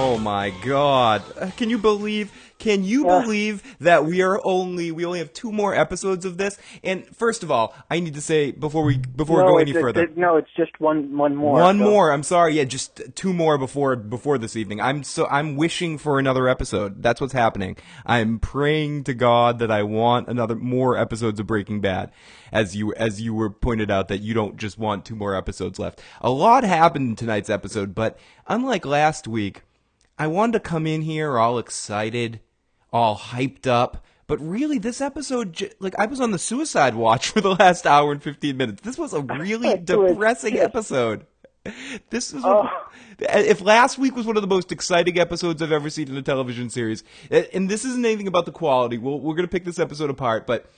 Oh my God! Can you believe? Can you believe that we only have two more episodes of this? And first of all, I need to say before we go any further. No, it's just one more. One more. I'm sorry. Yeah, just two more before this evening. I'm wishing for another episode. That's what's happening. I'm praying to God that I want more episodes of Breaking Bad. As you were pointed out, that you don't just want two more episodes left. A lot happened in tonight's episode, but unlike last week, I wanted to come in here all excited, all hyped up. But really, this episode, I was on the suicide watch for the last hour and 15 minutes. This was a really depressing episode. This is if last week was one of the most exciting episodes I've ever seen in a television series, and this isn't anything about the quality. We're going to pick this episode apart, but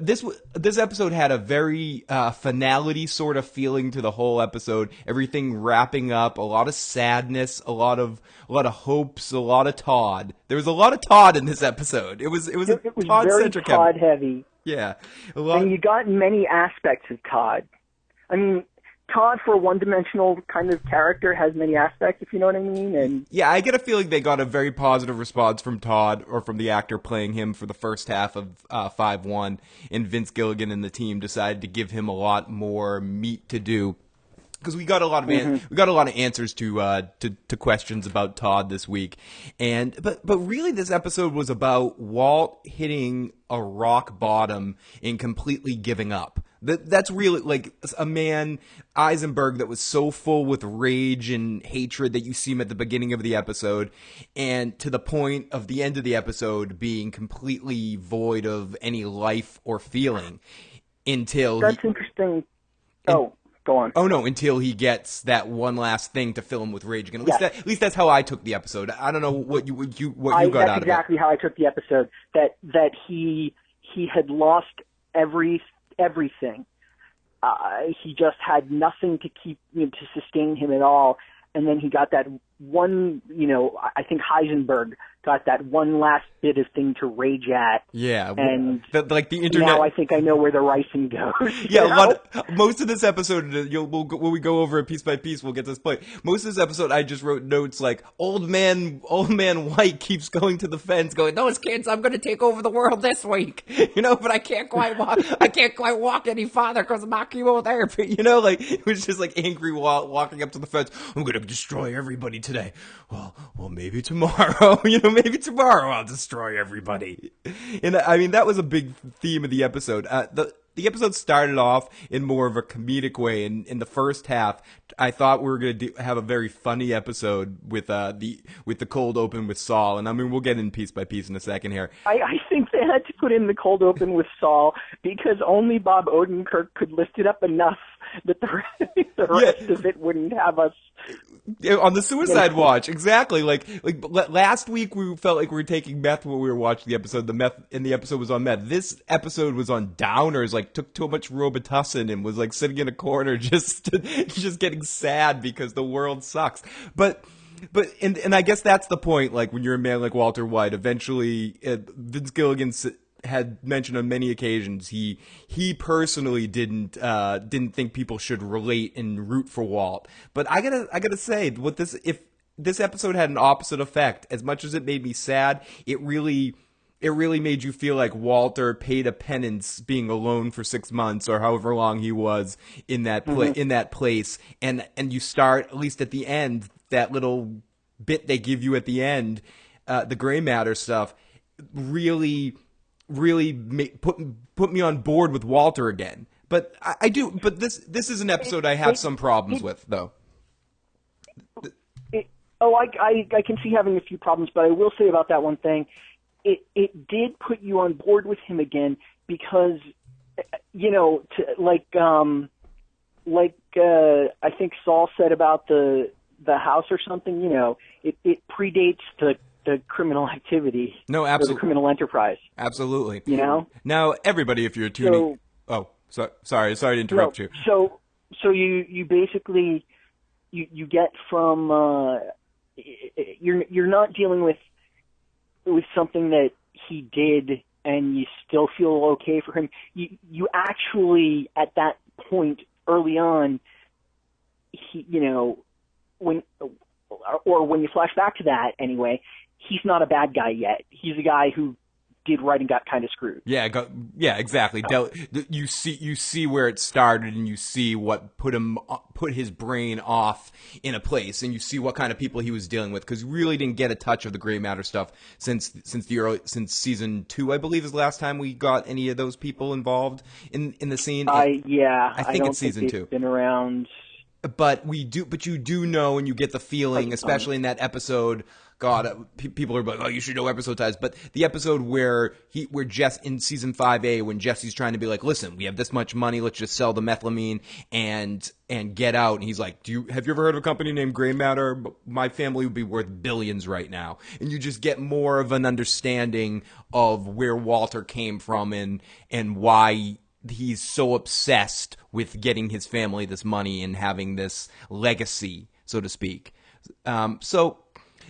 this episode had a very finality sort of feeling to the whole episode. Everything wrapping up, a lot of sadness, a lot of hopes, a lot of Todd. There was a lot of Todd in this episode. It was Todd-centric. Very Todd heavy. Yeah, and you got many aspects of Todd. I mean, Todd, for a one-dimensional kind of character, has many aspects, if you know what I mean. And yeah, I get a feeling they got a very positive response from Todd, or from the actor playing him for the first half of 5-1, and Vince Gilligan and the team decided to give him a lot more meat to do. Because we got a lot of answers to questions about Todd this week, but really this episode was about Walt hitting a rock bottom and completely giving up. That's really like a man, Eisenberg, that was so full with rage and hatred that you see him at the beginning of the episode, and to the point of the end of the episode being completely void of any life or feeling until that's interesting. Go on. Oh no! Until he gets that one last thing to fill him with rage again. At least that's how I took the episode. I don't know what you got out of it. That's exactly how I took the episode. That he had lost everything. He just had nothing to keep to sustain him at all. And then he got that one. I think Heisenberg got that one last bit of thing to rage at. Yeah, and the internet. Now I think I know where the ricing goes. Yeah, most of this episode, when we go over it piece by piece, we'll get to this point. Most of this episode, I just wrote notes like, old man White keeps going to the fence, going, "Those kids, I'm going to take over the world this week," but I can't quite walk. I can't quite walk any farther because of my chemotherapy. It was just like angry walking up to the fence. I'm going to destroy everybody today. Well, maybe tomorrow. Maybe tomorrow I'll destroy everybody. And I mean, that was a big theme of the episode. The episode started off in more of a comedic way. In the first half, I thought we were going to have a very funny episode with the cold open with Saul. And I mean, we'll get in piece by piece in a second here. I think they had to put in the cold open with Saul because only Bob Odenkirk could lift it up enough that the rest of it wouldn't have us. On the suicide watch, exactly. Like last week, we felt like we were taking meth when we were watching the episode. The meth in the episode was on meth. This episode was on downers. Took too much Robitussin and was sitting in a corner, just getting sad because the world sucks. But I guess that's the point. Like when you're a man like Walter White, eventually Vince Gilligan had mentioned on many occasions he personally didn't think people should relate and root for Walt. But I gotta say, if this episode had an opposite effect, as much as it made me sad, it really made you feel like Walter paid a penance being alone for 6 months or however long he was in that in that place, and you start, at least at the end, that little bit they give you at the end, the gray matter stuff, really put me on board with Walter again. But I do. But this is an episode I have some problems with, though. I can see having a few problems, but I will say about that one thing, it did put you on board with him again because, I think Saul said about the house or something. It predates the criminal activity. No, absolutely. The criminal enterprise. Absolutely. Now, everybody, if you're tuning... sorry to interrupt you. So you basically, you get from... you're not dealing with something that he did and you still feel okay for him. You actually, at that point, early on, when or when you flash back to that anyway, he's not a bad guy yet. He's a guy who did right and got kind of screwed. Yeah, exactly. You see where it started, and you see what put his brain off in a place, and you see what kind of people he was dealing with, because you really didn't get a touch of the gray matter stuff since season 2, I believe, is the last time we got any of those people involved in the scene. I think don't it's season think 2. Been around. But you do know, and you get the feeling, especially in that episode. God, people are like, oh, you should know episode ties. But the episode where Jess in season 5A, when Jesse's trying to be like, listen, we have this much money, let's just sell the methylamine and get out. And he's like, have you ever heard of a company named Gray Matter? My family would be worth billions right now. And you just get more of an understanding of where Walter came from and why he's so obsessed with getting his family this money and having this legacy, so to speak.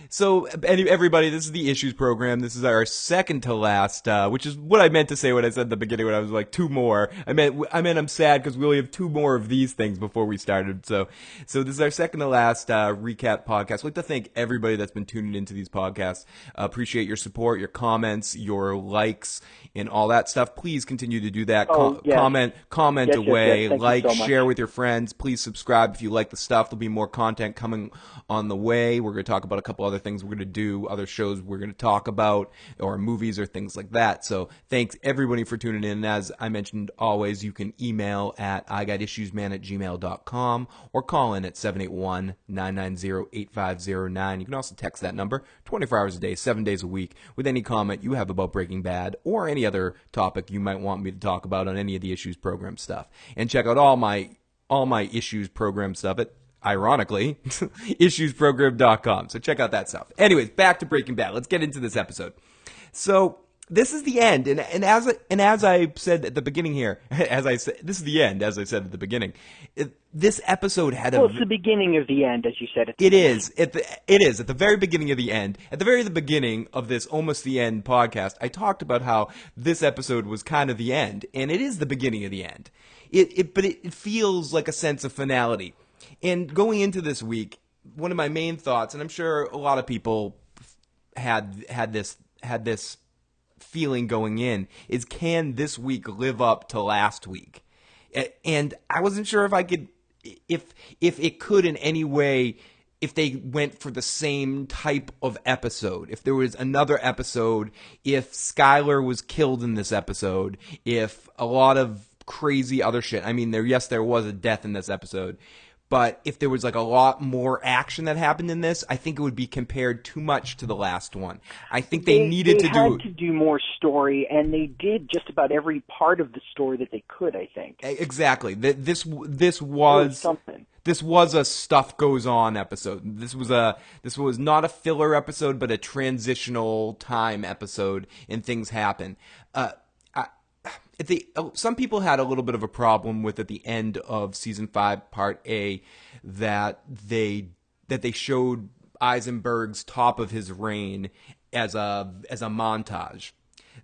So everybody, this is the Issues program. This is our second to last, which is what I meant to say when I said at the beginning when I was like 2 more. I meant I'm sad because we only have 2 more of these things before we started. So this is our second to last recap podcast. I'd like to thank everybody that's been tuning into these podcasts. Appreciate your support, your comments, your likes, and all that stuff. Please continue to do that. Comment away, yes, share with your friends. Please subscribe if you like the stuff. There'll be more content coming on the way. We're going to talk about a couple other things we're going to do, other shows we're going to talk about, or movies or things like that. So thanks everybody for tuning in. As I mentioned, always, you can email at igotissuesman@gmail.com or call in at 781-990-8509. You can also text that number 24 hours a day, 7 days a week, with any comment you have about Breaking Bad or any other topic you might want me to talk about on any of the Issues program stuff. And check out all my Issues program stuff at, ironically, issuesprogram.com. So check out that stuff. Anyways, back to Breaking Bad. Let's get into this episode. So this is the end, and as I said at the beginning here, this is the end, as I said at the beginning. This episode had it's the beginning of the end, as you said. It is at the very beginning of the end. At the very beginning of this Almost the End podcast, I talked about how this episode was kind of the end, and it is the beginning of the end. But it feels like a sense of finality. And going into this week, one of my main thoughts, and I'm sure a lot of people had this feeling going in, is can this week live up to last week? And I wasn't sure if I could, if it could in any way, if they went for the same type of episode, if there was another episode, if Skylar was killed in this episode, if a lot of crazy other shit. I mean, there was a death in this episode. But if there was like a lot more action that happened in this, I think it would be compared too much to the last one. I think they had to do more story, and they did just about every part of the story that they could, I think. Exactly. This was something. This was a stuff goes on episode. This was not a filler episode, but a transitional time episode, and things happen. Some people had a little bit of a problem with at the end of season 5, part A, that they showed Eisenberg's top of his reign as a montage.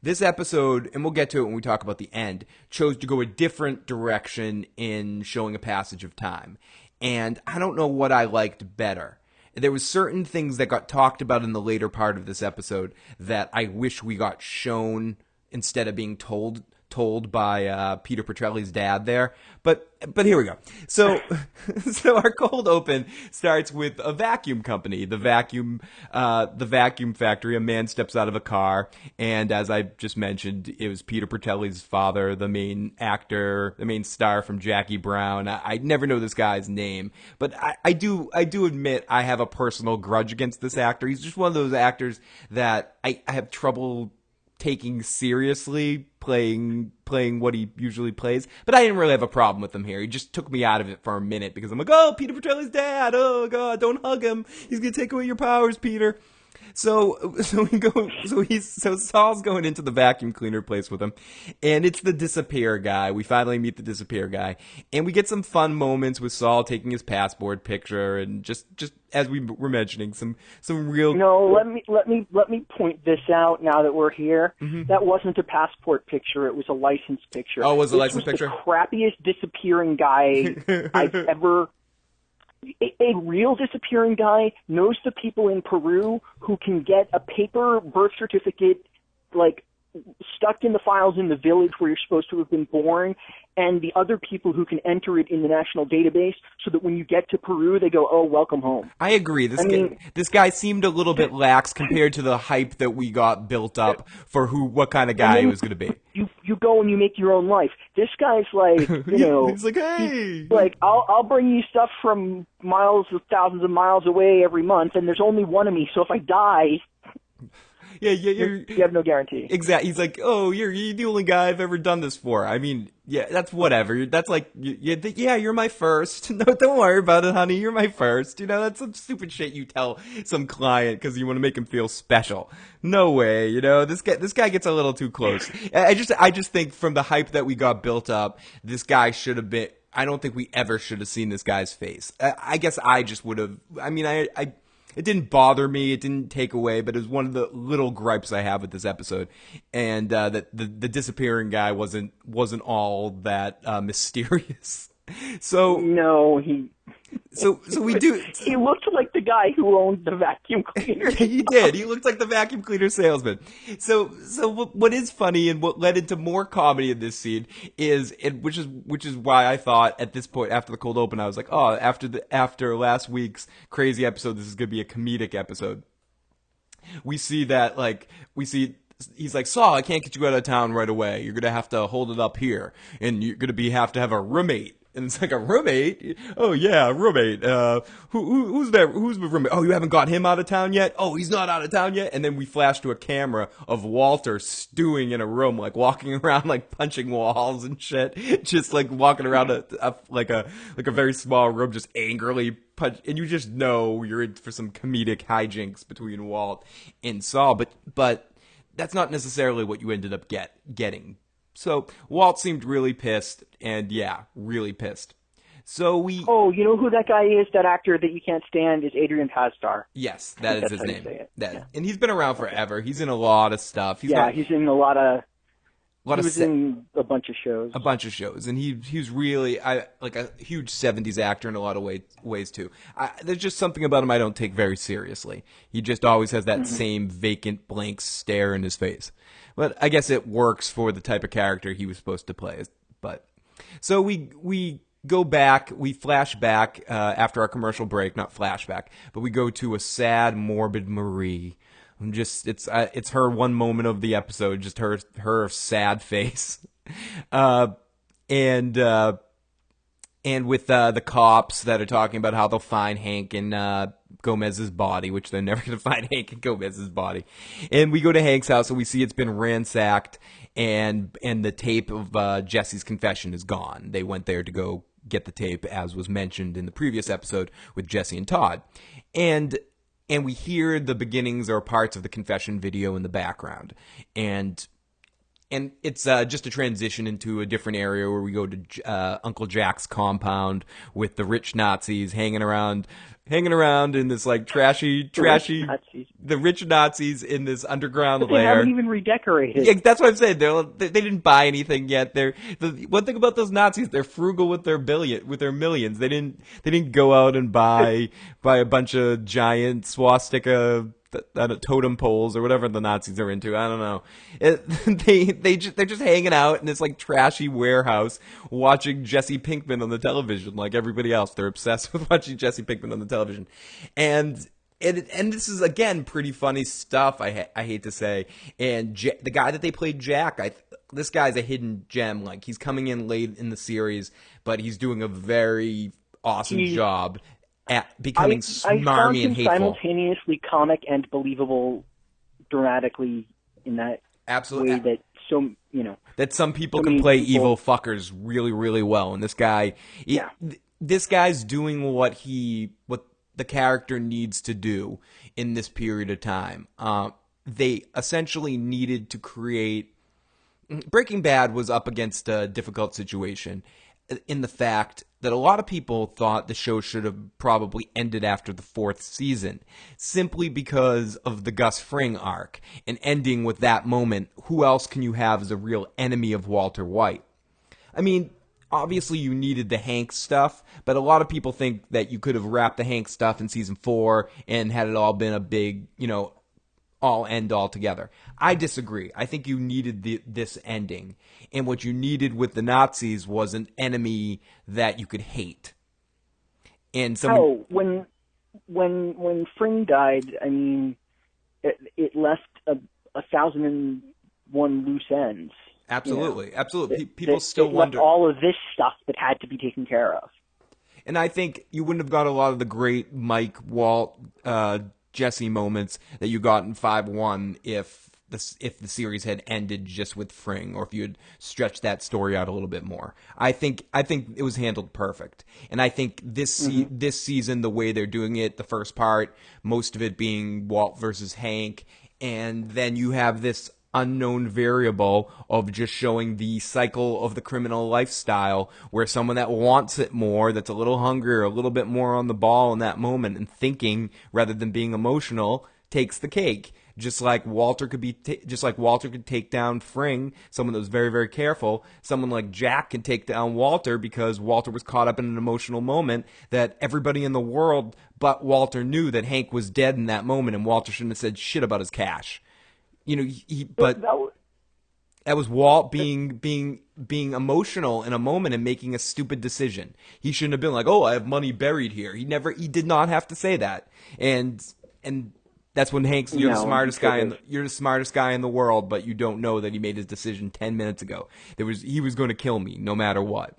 This episode, and we'll get to it when we talk about the end, chose to go a different direction in showing a passage of time. And I don't know what I liked better. There was certain things that got talked about in the later part of this episode that I wish we got shown instead of being told by Peter Petrelli's dad there. But here we go. So our cold open starts with a vacuum company, the vacuum factory. A man steps out of a car, and as I just mentioned, it was Peter Petrelli's father, the main actor, the main star from Jackie Brown. I never know this guy's name, but I do admit I have a personal grudge against this actor. He's just one of those actors that I have trouble taking seriously, playing what he usually plays. But I didn't really have a problem with him here. He just took me out of it for a minute because I'm like, oh, Peter Petrelli's dad. Oh God, don't hug him. He's gonna take away your powers, Peter. So Saul's going into the vacuum cleaner place with him, and it's the disappear guy. We finally meet the disappear guy, and we get some fun moments with Saul taking his passport picture, and just as we were mentioning, some real. No, let me point this out now that we're here. Mm-hmm. That wasn't a passport picture; it was a license picture. Oh, it was a license picture? The crappiest disappearing guy I've ever. a real disappearing guy knows the people in Peru who can get a paper birth certificate, like, stuck in the files in the village where you're supposed to have been born, and the other people who can enter it in the national database so that when you get to Peru, they go, oh, welcome home. I agree. This guy seemed a little bit lax compared to the hype that we got built up for what kind of guy he was going to be. You go and you make your own life. This guy's like, he's like, hey, like I'll bring you stuff from thousands of miles away every month, and there's only one of me. So if I die, you have no guarantee. Exactly. He's like, oh, you're the only guy I've ever done this for. I mean, yeah, that's whatever. That's like, yeah, you're my first. No, don't worry about it, honey. You're my first. That's some stupid shit you tell some client because you want to make him feel special. No way. This guy gets a little too close. I just think from the hype that we got built up, this guy should have been. I don't think we ever should have seen this guy's face. I guess I just would have. I mean, it didn't bother me. It didn't take away, but it was one of the little gripes I have with this episode, and that the disappearing guy wasn't all that mysterious. So no, he. So we do. He looked like the guy who owned the vacuum cleaner. He did. He looked like the vacuum cleaner salesman. So what is funny and what led into more comedy in this scene is, which is why I thought at this point after the cold open I was like, oh, after last week's crazy episode, this is gonna be a comedic episode. We see he's like, Saul, I can't get you out of town right away. You're gonna have to hold it up here, and you're gonna have to have a roommate. And it's like, a roommate? Oh, yeah, a roommate. Who's the roommate? Oh, you haven't got him out of town yet? Oh, he's not out of town yet? And then we flash to a camera of Walter stewing in a room, like walking around, like punching walls and shit. Just like walking around like a very small room, just angrily punch. And you just know you're in for some comedic hijinks between Walt and Saul. But that's not necessarily what you ended up getting. So Walt seemed really pissed, and yeah, really pissed. So we... Oh, you know who that guy is? That actor that you can't stand is Adrian Pasdar. Yes, that is his name. Yeah. And he's been around forever. He's in a lot of stuff. He's in a lot of... He was in a bunch of shows. A bunch of shows, and he's really like a huge 70s actor in a lot of ways too. There's just something about him I don't take very seriously. He just always has that same vacant, blank stare in his face. But I guess it works for the type of character he was supposed to play. But so we go back, we flash back after our commercial break, not flashback, but we go to a sad, morbid Marie. It's her one moment of the episode, just her sad face, and with the cops that are talking about how they'll find Hank and Gomez's body, which they're never going to find Hank and Gomez's body. And we go to Hank's house and we see it's been ransacked, and the tape of Jesse's confession is gone. They went there to go get the tape, as was mentioned in the previous episode with Jesse and Todd, and we hear the beginnings or parts of the confession video in the background, and it's just a transition into a different area where we go to Uncle Jack's compound with the rich Nazis hanging around in this like trashy the rich Nazis in this underground lair. They haven't even redecorated. Yeah, that's what I'm saying. They didn't buy anything yet. The one thing about those Nazis, they're frugal with their millions. They didn't go out and buy a bunch of giant swastika totem poles or whatever the Nazis are into. I don't know. They're just hanging out in this like trashy warehouse watching Jesse Pinkman on the television like everybody else. They're obsessed with watching Jesse Pinkman on the television. And this is, again, pretty funny stuff, I hate to say. And the guy that they played Jack, this guy's a hidden gem. Like, he's coming in late in the series, but he's doing a very awesome job at becoming smarmy and hateful. Simultaneously comic and believable dramatically in that way that some people can play evil fuckers really, really well. And this guy, this guy's doing what the character needs to do in this period of time. They essentially needed to create... Breaking Bad was up against a difficult situation in the fact that a lot of people thought the show should have probably ended after the 4th season, simply because of the Gus Fring arc. And ending with that moment, who else can you have as a real enemy of Walter White? I mean, obviously you needed the Hank stuff, but a lot of people think that you could have wrapped the Hank stuff in season 4 and had it all been a big, all end all together. I disagree. I think you needed this ending, and what you needed with the Nazis was an enemy that you could hate. And so when Fring died, I mean, it left 1,001 loose ends. Absolutely, absolutely. People still wonder. Left all of this stuff that had to be taken care of. And I think you wouldn't have got a lot of the great Mike, Walt, Jesse moments that you got in 5-1 if the series had ended just with Fring, or if you had stretched that story out a little bit more. I think it was handled perfect, and I think this season, the way they're doing it, the first part, most of it being Walt versus Hank, and then you have this unknown variable of just showing the cycle of the criminal lifestyle, where someone that wants it more, that's a little hungrier, a little bit more on the ball in that moment and thinking rather than being emotional, takes the cake. Just like Walter could take down Fring, someone that was very, very careful. Someone like Jack can take down Walter because Walter was caught up in an emotional moment that everybody in the world but Walter knew that Hank was dead in that moment, and Walter shouldn't have said shit about his cash. But that was Walt being emotional in a moment and making a stupid decision. He shouldn't have been like, "Oh, I have money buried here." He did not have to say that. And that's when Hank's you're the smartest guy in the world, but you don't know that he made his decision 10 minutes ago. He was going to kill me no matter what.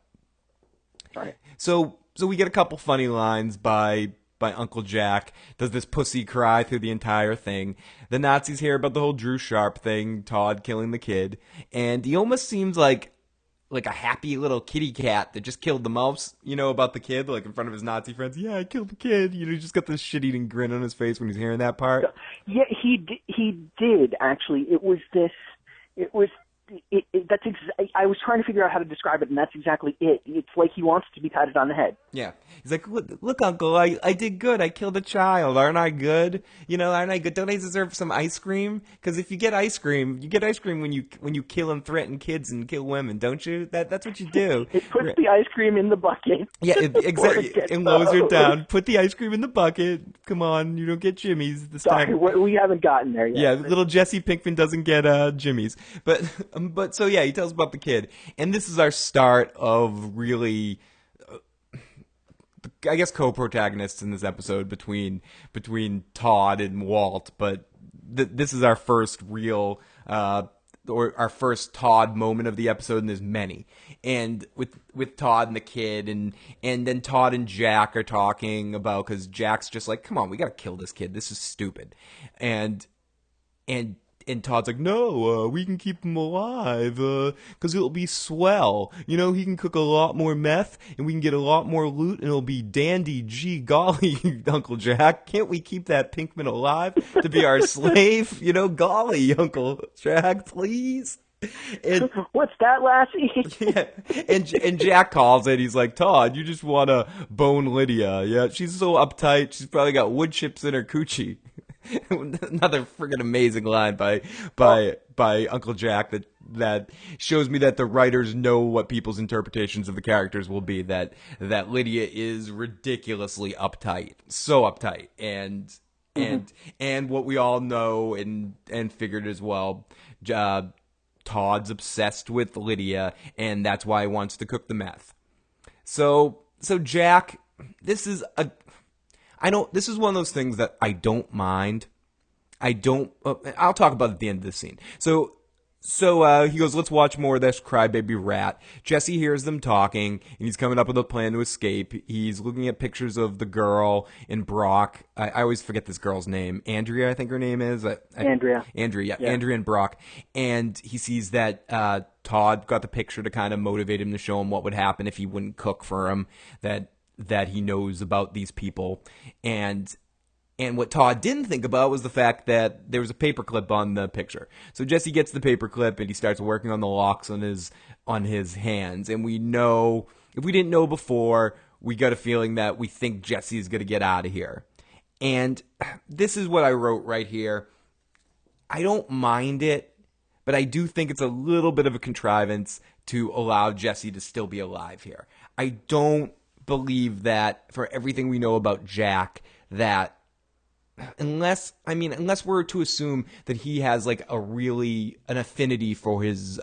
Right. So we get a couple funny lines by Uncle Jack. Does this pussy cry through the entire thing? The Nazis hear about the whole Drew Sharp thing, Todd killing the kid, and he almost seems like a happy little kitty cat that just killed the mouse, about the kid, like in front of his Nazi friends. Yeah, I killed the kid. He just got this shit-eating grin on his face when he's hearing that part. Yeah, he did, actually. I was trying to figure out how to describe it, and that's exactly it. It's like he wants to be patted on the head. Yeah. He's like, look, Uncle, I did good. I killed a child. Aren't I good? Aren't I good? Don't I deserve some ice cream? Because if you get ice cream when you kill and threaten kids and kill women, don't you? That's what you do. It puts the ice cream in the bucket. Yeah, exactly. It lowers it down. Put the ice cream in the bucket. Come on, you don't get Jimmy's this time. We haven't gotten there yet. Yeah, little Jesse Pinkman doesn't get Jimmy's. But so yeah, he tells about the kid, and this is our start of really, I guess, co-protagonists in this episode between Todd and Walt. But this is our first real, or our first Todd moment of the episode, and there's many. And with Todd and the kid, and then Todd and Jack are talking about, because Jack's just like, come on, we gotta kill this kid. This is stupid, and Todd's like, no, we can keep him alive, because it'll be swell. He can cook a lot more meth, and we can get a lot more loot, and it'll be dandy. Gee golly, Uncle Jack, can't we keep that Pinkman alive to be our slave? Golly, Uncle Jack, please. And, what's that, Lassie? Yeah, and Jack calls it. He's like, Todd, you just want to bone Lydia. Yeah, she's so uptight. She's probably got wood chips in her coochie. Another friggin' amazing line by Uncle Jack that shows me that the writers know what people's interpretations of the characters will be. That Lydia is ridiculously uptight, so uptight, and what we all know and figured as well. Todd's obsessed with Lydia, and that's why he wants to cook the meth. So Jack, this is one of those things that I don't mind. I'll talk about it at the end of the scene. So he goes, let's watch more of this crybaby rat. Jesse hears them talking, and he's coming up with a plan to escape. He's looking at pictures of the girl and Brock. I always forget this girl's name. Andrea, I think her name is. Andrea. Andrea, yeah. Andrea and Brock. And he sees that Todd got the picture to kind of motivate him, to show him what would happen if he wouldn't cook for him, that he knows about these people. And what Todd didn't think about was the fact that there was a paperclip on the picture. So Jesse gets the paperclip, and he starts working on the locks on his hands. And we know, if we didn't know before, we got a feeling that we think Jesse's going to get out of here. And this is what I wrote right here. I don't mind it, but I do think it's a little bit of a contrivance to allow Jesse to still be alive here. I don't believe that, for everything we know about Jack, that unless we're to assume that he has like an affinity for his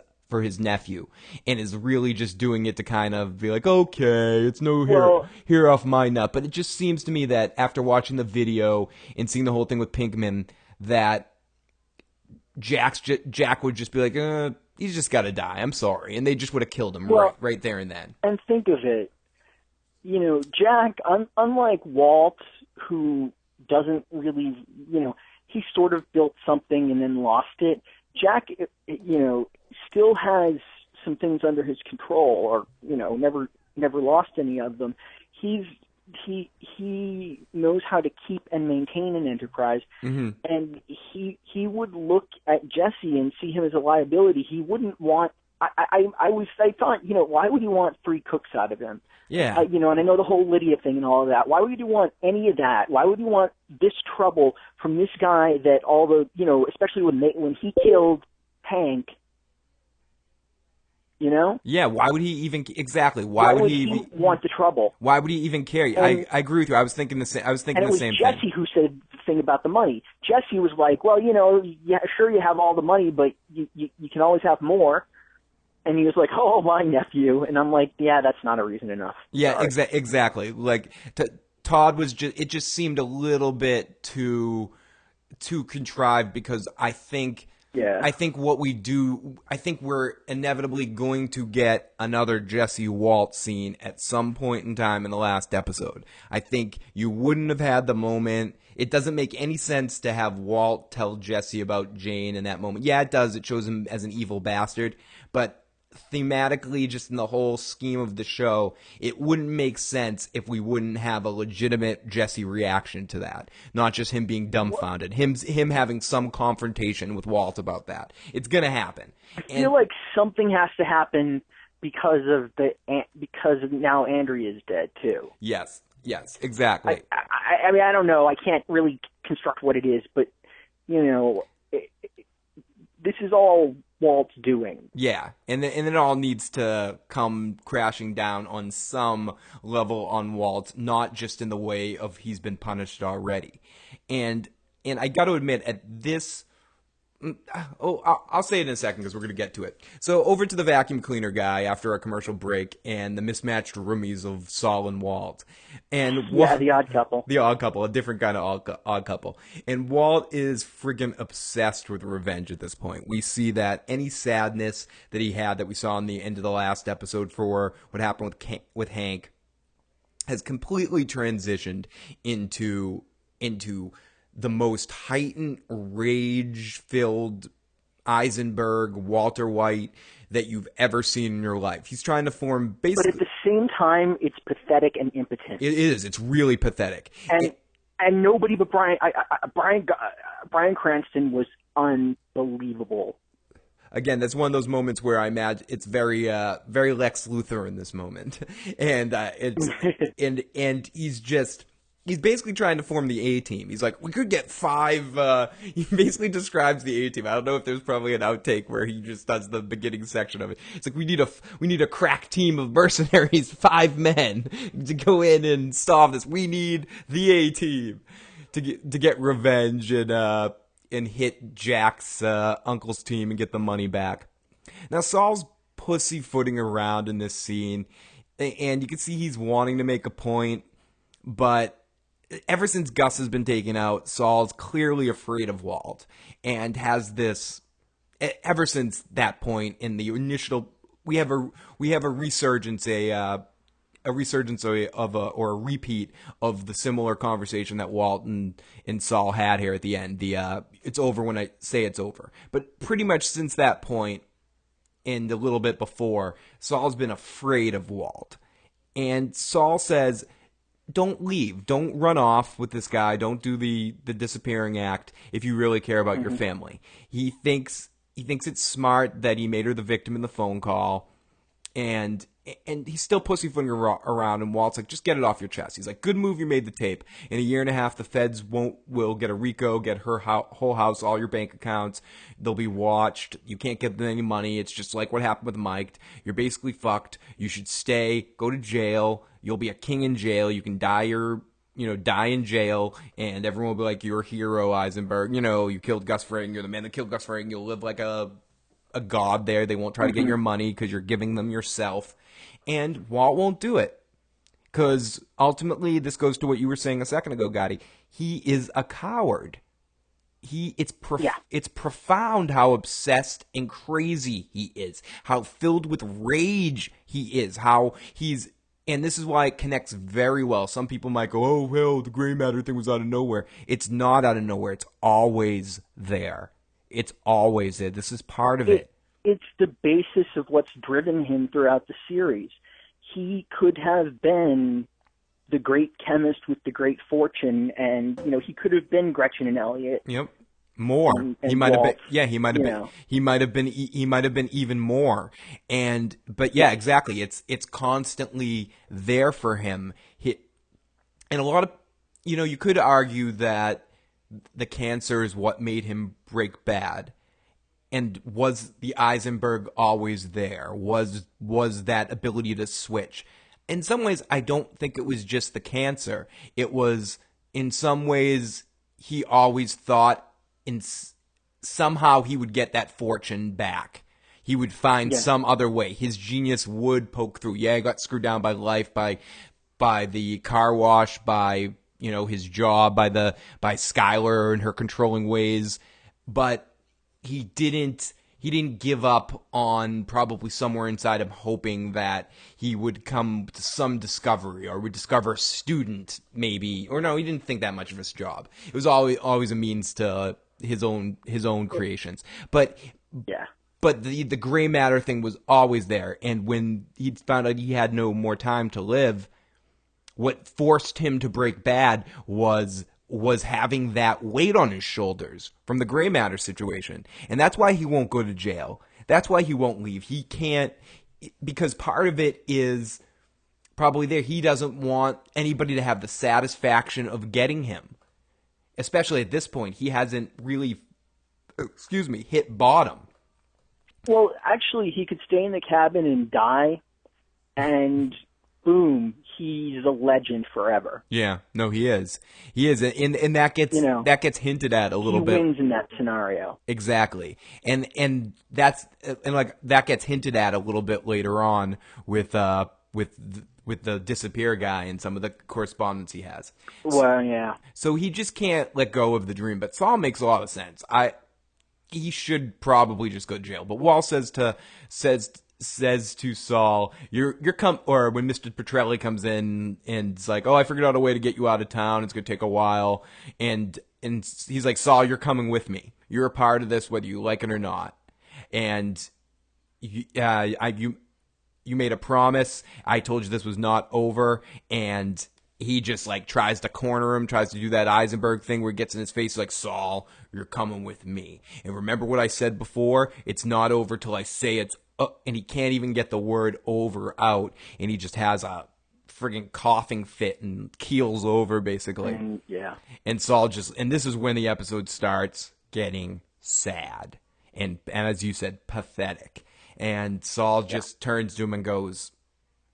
nephew and is really just doing it to kind of be like, okay, it's hair off my nut. But it just seems to me that after watching the video and seeing the whole thing with Pinkman, that Jack would just be like, he's just got to die. I'm sorry, and they just would have killed him right there and then. And think of it, Jack, unlike Walt, who doesn't really, he sort of built something and then lost it. Jack, still has some things under his control, or never lost any of them. He knows how to keep and maintain an enterprise, and he would look at Jesse and see him as a liability. He wouldn't want. I thought, why would he want 3 cooks out of him? Yeah. And I know the whole Lydia thing and all of that. Why would you want any of that? Why would you want this trouble from this guy that especially when he killed Hank, Yeah, why would he even Why would he want the trouble? Why would he even care? I agree with you. I was thinking the same. And it was Jesse who said the thing about the money. Jesse was like, well, yeah, sure, you have all the money, but you can always have more. And he was like, oh, my nephew. And I'm like, yeah, that's not a reason enough. Yeah, exactly. Like, Todd was it just seemed a little bit too contrived, because I think what we do, I think we're inevitably going to get another Jesse Walt scene at some point in time in the last episode. I think you wouldn't have had the moment. It doesn't make any sense to have Walt tell Jesse about Jane in that moment. Yeah, it does. It shows him as an evil bastard. But thematically, just in the whole scheme of the show, it wouldn't make sense if we wouldn't have a legitimate Jesse reaction to that. Not just him being dumbfounded. Him having some confrontation with Walt about that. It's gonna happen. I feel like something has to happen because now Andrea's dead too. Yes, exactly. I mean, I don't know. I can't really construct what it is, but this is all Walt's doing. Yeah, and it all needs to come crashing down on some level on Walt, not just in the way of he's been punished already. And I got to admit, at this... I'll say it in a second because we're going to get to it. So over to the vacuum cleaner guy after a commercial break and the mismatched roomies of Saul and Walt. And the odd couple. The odd couple, a different kind of odd couple. And Walt is friggin' obsessed with revenge at this point. We see that any sadness that he had that we saw in the end of the last episode for what happened with Hank has completely transitioned into the most heightened, rage-filled Eisenberg, Walter White that you've ever seen in your life. He's trying to form basically... But at the same time, it's pathetic and impotent. It is. It's really pathetic. And nobody but Brian Cranston was unbelievable. Again, that's one of those moments where I imagine it's very Lex Luthor in this moment. And he's basically trying to form the A-team. He's like, we could get 5, he basically describes the A-team. I don't know if there's probably an outtake where he just does the beginning section of it. It's like, we need a crack team of mercenaries, 5 men, to go in and solve this. We need the A-team to get revenge and hit Jack's uncle's team and get the money back. Now, Saul's pussyfooting around in this scene, and you can see he's wanting to make a point, but ever since Gus has been taken out, Saul's clearly afraid of Walt, and has this ever since that point in the initial. We have a resurgence, a repeat of the similar conversation that Walt and Saul had here at the end. It's over when I say it's over, but pretty much since that point and a little bit before, Saul's been afraid of Walt, and Saul says, don't leave. Don't run off with this guy. Don't do the disappearing act if you really care about your family. He thinks it's smart that he made her the victim in the phone call, and he's still pussyfooting around, and Walt's like, just get it off your chest. He's like, good move, you made the tape. In a year and a half, the feds will get a RICO, get her whole house, all your bank accounts. They'll be watched. You can't get them any money. It's just like what happened with Mike. You're basically fucked. You should stay, go to jail. You'll be a king in jail. You can die in jail, and everyone will be like, you're a hero, Eisenberg. You killed Gus Fring. You're the man that killed Gus Fring. You'll live like a god there. They won't try to get your money because you're giving them yourself. And Walt won't do it. Because ultimately, this goes to what you were saying a second ago, Gotti. He is a coward. It's profound how obsessed and crazy he is. How filled with rage he is. And this is why it connects very well. Some people might go, oh, well, the gray matter thing was out of nowhere. It's not out of nowhere. It's always there. It's always there. This is part of it. It's the basis of what's driven him throughout the series. He could have been the great chemist with the great fortune, and he could have been Gretchen and Elliot. Yep, more. And he might Walt, have been. Yeah, he might have been. He might have been. He might have been even more. But yeah, exactly. It's constantly there for him. And a lot of, you could argue that the cancer is what made him break bad. And was the Eisenberg always there? Was that ability to switch? In some ways, I don't think it was just the cancer. It was, in some ways, he always thought somehow he would get that fortune back. He would find some other way. His genius would poke through. Yeah, he got screwed down by life, by the car wash, by his job, by Skylar and her controlling ways, but he didn't give up on, probably somewhere inside him, hoping that he would come to some discovery or would discover a student, maybe. Or no, he didn't think that much of his job. It was always a means to his own creations. But the gray matter thing was always there. And when he found out he had no more time to live, what forced him to break bad was having that weight on his shoulders from the gray matter situation. And that's why he won't go to jail. That's why he won't leave. He can't, because part of it is probably there. He doesn't want anybody to have the satisfaction of getting him. Especially at this point, he hasn't really, hit bottom. Well, actually, he could stay in the cabin and die, and boom, he's a legend forever. Yeah, no, he is. He is, and that gets hinted at a little bit. He wins in that scenario. Exactly, and that gets hinted at a little bit later on with the disappear guy and some of the correspondence he has. Well, yeah. So he just can't let go of the dream. But Saul makes a lot of sense. He should probably just go to jail. But Walt says to Saul, or when Mr. Petrelli comes in and it's like, oh, I figured out a way to get you out of town. It's going to take a while. And he's like, Saul, you're coming with me. You're a part of this, whether you like it or not. And you made a promise. I told you this was not over. And he just tries to corner him, tries to do that Eisenberg thing where he gets in his face like, Saul, you're coming with me. And remember what I said before? It's not over till I say it's and he can't even get the word over out. And he just has a friggin' coughing fit and keels over, basically. Yeah. And Saul and this is when the episode starts getting sad. And as you said, pathetic. And Saul just turns to him and goes,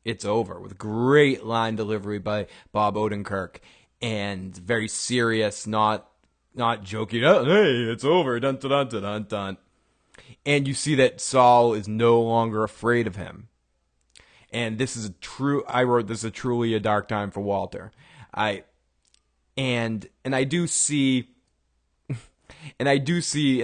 it's over, with great line delivery by Bob Odenkirk, and very serious, not joking. Oh, hey, it's over. Dun dun dun dun dun dun. And you see that Saul is no longer afraid of him. And this is I wrote this is truly a dark time for Walter. I do see. And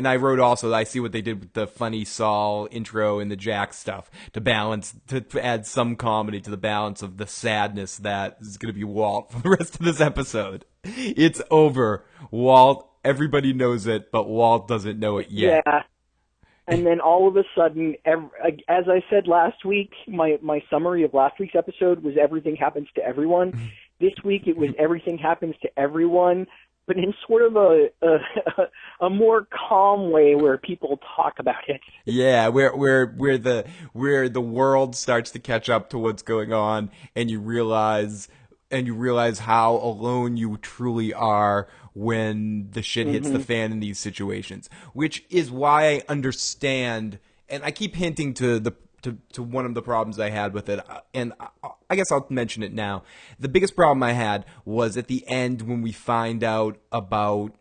I wrote also that I see what they did with the funny Saul intro and the Jack stuff to add some comedy to the balance of the sadness that is going to be Walt for the rest of this episode. It's over. Walt, everybody knows it, but Walt doesn't know it yet. Yeah. And then all of a sudden, as I said last week, my summary of last week's episode was everything happens to everyone. This week it was everything happens to everyone, but in sort of a more calm way where people talk about it. Yeah, where the world starts to catch up to what's going on, and you realize how alone you truly are when the shit hits the Hmm. fan in these situations. Which is why I understand, and I keep hinting to to one of the problems I had with it, and I guess I'll mention it now. The biggest problem I had was at the end when we find out about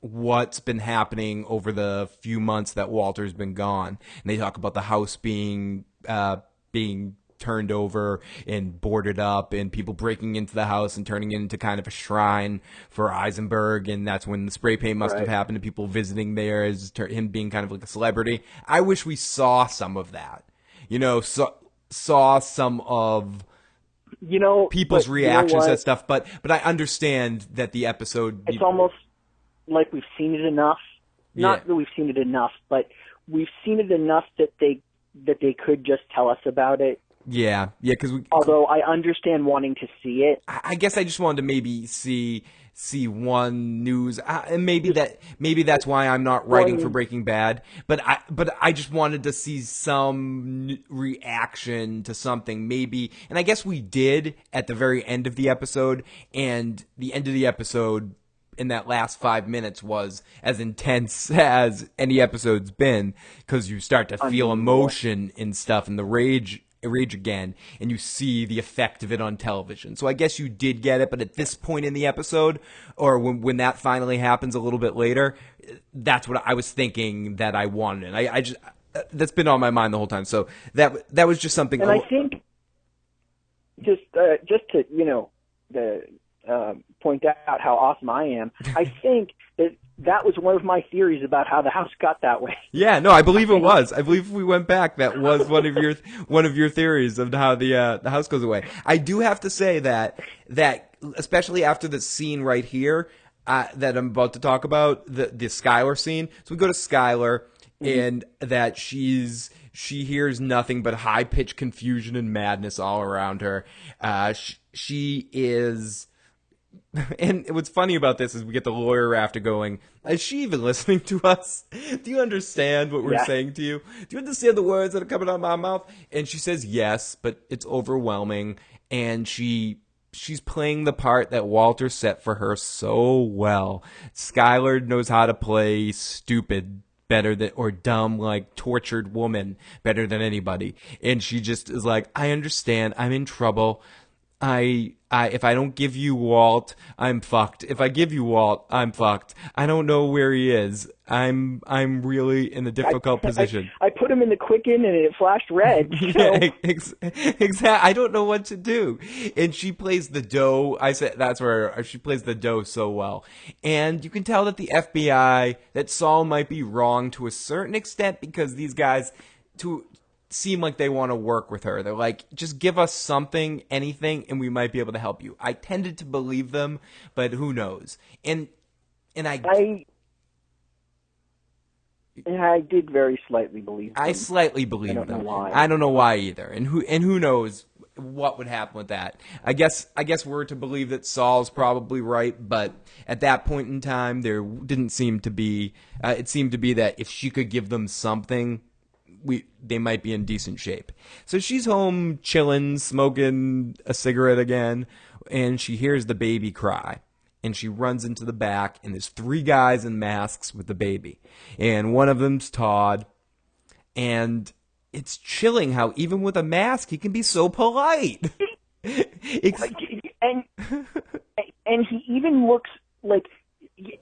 what's been happening over the few months that Walter's been gone. And they talk about the house being turned over and boarded up, and people breaking into the house and turning it into kind of a shrine for Eisenberg. And that's when the spray paint must have Right. happened, and people visiting there as him being kind of like a celebrity. I wish we saw some of that. Saw some of people's But you know reactions to that what? stuff. But I understand that the episode. It's almost like we've seen it enough. Yeah. Not that we've seen it enough, but we've seen it enough that they could just tell us about it. Yeah, because Although I understand wanting to see it. I guess I just wanted to maybe see one news, and maybe that's why I'm not writing for Breaking Bad. But I just wanted to see some reaction to something, maybe, and I guess we did at the very end of the episode, and the end of the episode in that last 5 minutes was as intense as any episode's been, because you start to feel emotion and stuff, and the rage again, and you see the effect of it on television. So I guess you did get it, but at this point in the episode, or when that finally happens a little bit later, that's what I was thinking that I wanted. And I just that's been on my mind the whole time. So that was just something. And I think just to point out how awesome I am, I think that was one of my theories about how the house got that way. Yeah, no, I believe it was. I believe if we went back, that was one of your theories of how the house goes away. I do have to say that especially after the scene right here that I'm about to talk about, the Skylar scene. So we go to Skylar, and that she hears nothing but high pitched confusion and madness all around her. She is. And what's funny about this is we get the lawyer after going, is she even listening to us? Do you understand what we're saying to you? Do you understand the words that are coming out of my mouth? And she says yes, but it's overwhelming. And she's playing the part that Walter set for her so well. Skylar knows how to play stupid better than, or dumb, like tortured woman better than anybody. And she just is like, I understand. I'm in trouble. If I don't give you Walt, I'm fucked. If I give you Walt, I'm fucked. I don't know where he is. I'm really in a difficult position. I put him in the Quicken and it flashed red. So. Yeah, exactly. I don't know what to do. And she plays the doe. I said that's where she plays the doe so well. And you can tell that the FBI, that Saul might be wrong to a certain extent, because these guys seem like they want to work with her. They're like, just give us something, anything, and we might be able to help you. I tended to believe them, but who knows? And I did very slightly believe them. I slightly believe them. I don't know why. I don't know why either. And who knows what would happen with that. I guess we're to believe that Saul's probably right, but at that point in time there didn't seem to be it seemed to be that if she could give them something, they might be in decent shape. So she's home chilling, smoking a cigarette again, and she hears the baby cry. And she runs into the back, and there's 3 guys in masks with the baby. And one of them's Todd. And it's chilling how even with a mask, he can be so polite. and he even looks like, he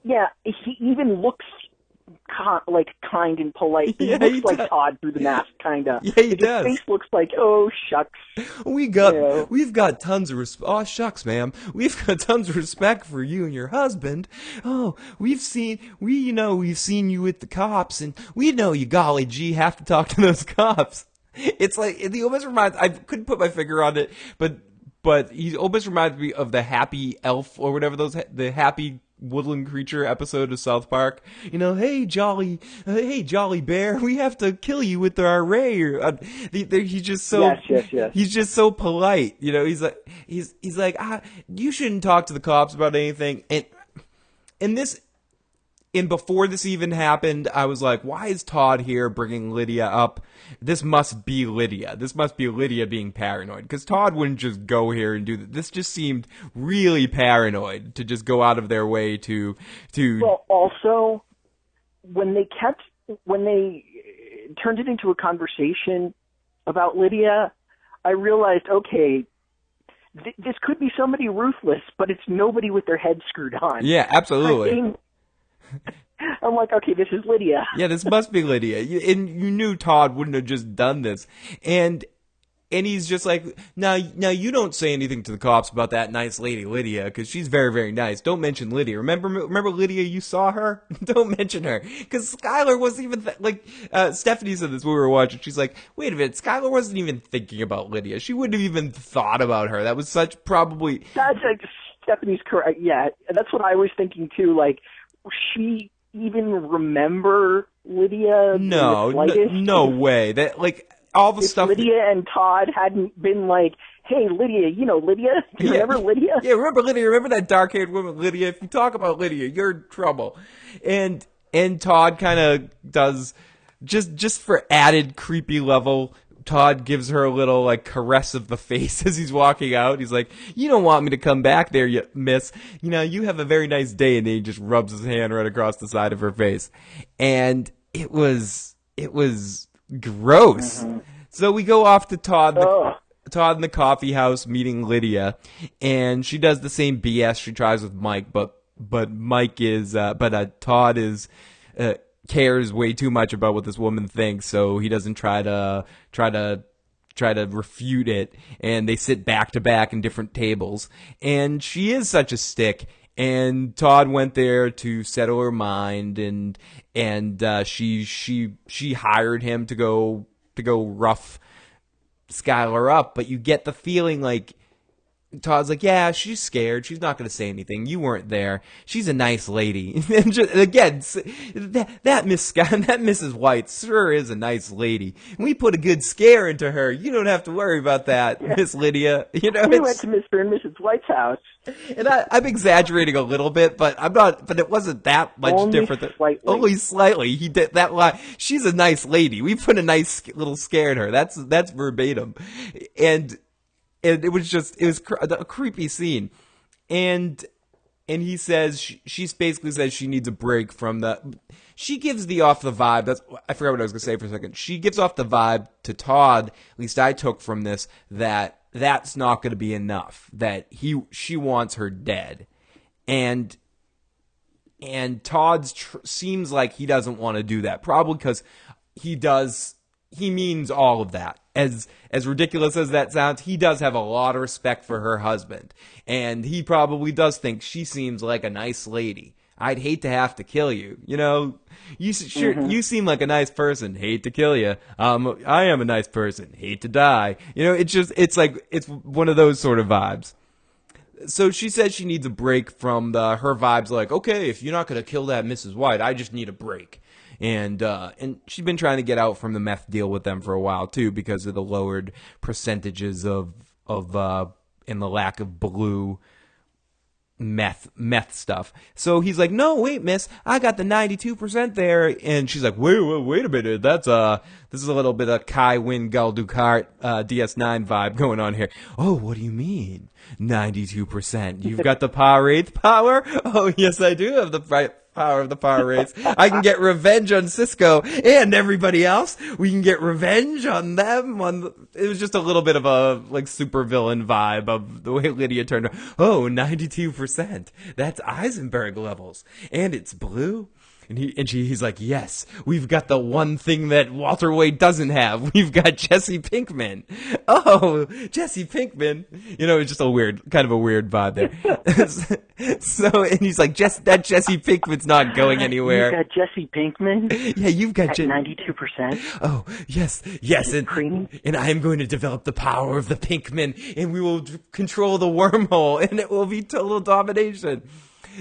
even looks kind and polite. He looks like Todd through the mask, kind of. Yeah, he does. His face looks like, oh, shucks. We've got tons of respect. Oh, shucks, ma'am. We've got tons of respect for you and your husband. Oh, we've seen you with the cops, and we know you, golly gee, have to talk to those cops. It's like, it almost reminds, I couldn't put my finger on it, but he almost reminds me of the Happy Elf, or whatever the Happy Woodland Creature episode of South Park. Hey jolly bear, we have to kill you with our ray. He's just so yes. He's just so polite. He's like you shouldn't talk to the cops about anything. And and this, and before this even happened, I was like, why is Todd here bringing Lydia up? This must be Lydia. This must be Lydia being paranoid. Because Todd wouldn't just go here and do that. This just seemed really paranoid to just go out of their way to... Well, also, when they turned it into a conversation about Lydia, I realized, okay, this could be somebody ruthless, but it's nobody with their head screwed on. Yeah, absolutely. I'm like, okay, this is Lydia. Yeah, this must be Lydia. And you knew Todd wouldn't have just done this. And he's just like, now you don't say anything to the cops about that nice lady Lydia, because she's very, very nice. Don't mention Lydia. Remember Lydia? You saw her. Don't mention her, because Skylar wasn't even Stephanie said this when we were watching. She's like, wait a minute, Skylar wasn't even thinking about Lydia. She wouldn't have even thought about her. That was such probably. That's Stephanie's correct. Yeah, that's what I was thinking too. Like, she even remember Lydia? No way. That all the stuff. Lydia and Todd hadn't been like, hey, Lydia, you know Lydia? Do you remember Lydia? Yeah, remember Lydia. Remember that dark-haired woman, Lydia? If you talk about Lydia, you're in trouble. And Todd kind of does, just for added creepy level, Todd gives her a little, caress of the face as he's walking out. He's like, you don't want me to come back there, miss. You have a very nice day. And then he just rubs his hand right across the side of her face. And it was gross. Mm-hmm. So we go off to Todd in the coffee house meeting Lydia, and she does the same BS she tries with Mike, but Todd cares way too much about what this woman thinks, so he doesn't try to refute it, and they sit back to back in different tables, and she is such a stick. And Todd went there to settle her mind, and she hired him to go rough Skylar up, but you get the feeling like Todd's like, yeah, she's scared. She's not going to say anything. You weren't there. She's a nice lady. And again, that Mrs. White sure is a nice lady. We put a good scare into her. You don't have to worry about that, Miss Lydia. We went to Mr. and Mrs. White's house. And I'm exaggerating a little bit, but I'm not. But it wasn't that much different. Only slightly. He did that line. She's a nice lady. We put a nice little scare in her. That's verbatim, and it was a creepy scene, and he says she basically says she needs a break from the. She gives off the vibe. I forgot what I was gonna say for a second. She gives off the vibe to Todd. At least I took from this that's not going to be enough. That she wants her dead, and Todd seems like he doesn't want to do that. Probably because he does. He means all of that. As ridiculous as that sounds, he does have a lot of respect for her husband, and he probably does think she seems like a nice lady. I'd hate to have to kill you. You seem like a nice person. Hate to kill you. I am a nice person. Hate to die. It's one of those sort of vibes. So she says she needs a break from her vibes. Like, okay, if you're not going to kill that Mrs. White, I just need a break. And she's been trying to get out from the meth deal with them for a while too, because of the lowered percentages of and the lack of blue meth stuff. So he's like, no, wait, miss, I got the 92% there. And she's like, wait a minute, this is a little bit of Kai Wynn Gul Dukat DS9 vibe going on here. Oh, what do you mean 92%? You've got the power eighth power? Oh, yes, I do have the power of the power rates. I can get revenge on Cisco and everybody else. We can get revenge on them. It was just a little bit of a super villain vibe of the way Lydia turned. Oh, 92%. That's Eisenberg levels, and it's blue. And he's like, yes, we've got the one thing that Walter Wade doesn't have. We've got Jesse Pinkman. Oh, Jesse Pinkman. It's just kind of a weird vibe there. So, and he's like, that Jesse Pinkman's not going anywhere. You've got Jesse Pinkman? Yeah, you've got 92%. Oh, yes. And I am going to develop the power of the Pinkman, and we will control the wormhole, and it will be total domination.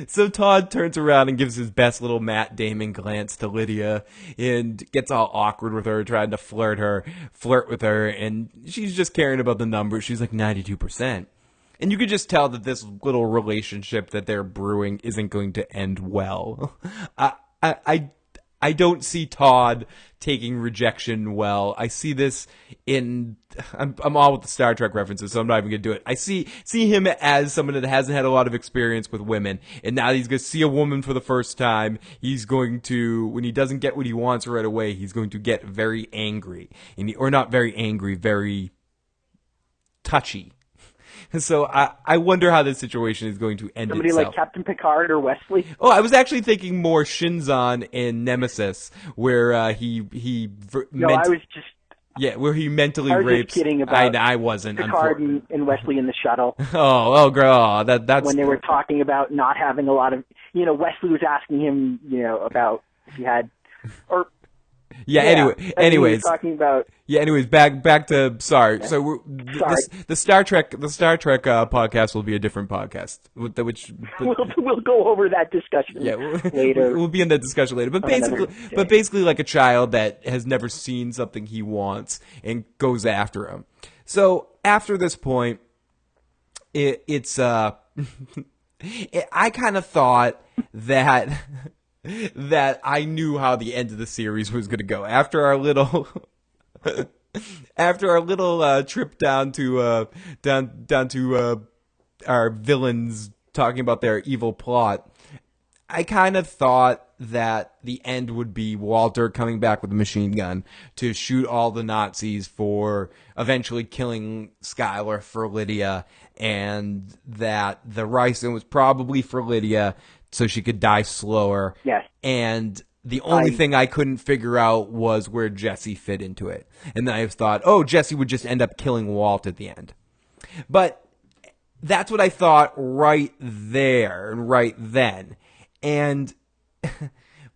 So Todd turns around and gives his best little Matt Damon glance to Lydia and gets all awkward with her, trying to flirt with her, and she's just caring about the numbers. She's like 92%. And you could just tell that this little relationship that they're brewing isn't going to end well. I don't see Todd taking rejection well. I see this in, I'm all with the Star Trek references, so I'm not even going to do it. I see him as someone that hasn't had a lot of experience with women, and now he's going to see a woman for the first time. He's going to, when he doesn't get what he wants right away, he's going to get very angry. Or not very angry, very touchy. So I wonder how this situation is going to end Somebody itself. like Captain Picard or Wesley? Oh, I was actually thinking more Shinzon in Nemesis, where I was just... Yeah, where he mentally I was rapes. just kidding about I wasn't. Picard and Wesley in the shuttle. Girl, that's when they were talking about not having a lot of... Wesley was asking him, about if he had... Or... Anyways, talking about. Yeah. Anyways, back to sorry. Okay. So Sorry. The Star Trek podcast will be a different podcast. We'll go over that discussion. Later. We'll be in that discussion later. But basically, like a child that has never seen something he wants and goes after him. So after this point, it's I kind of thought that. That I knew how the end of the series was going to go after our little trip down to our villains talking about their evil plot. I kind of thought that the end would be Walter coming back with a machine gun to shoot all the Nazis for eventually killing Skylar for Lydia, and that the ricin was probably for Lydia so she could die slower. Yes. And the only thing I couldn't figure out was where Jesse fit into it. And then I thought, Jesse would just end up killing Walt at the end. But that's what I thought right there and right then. And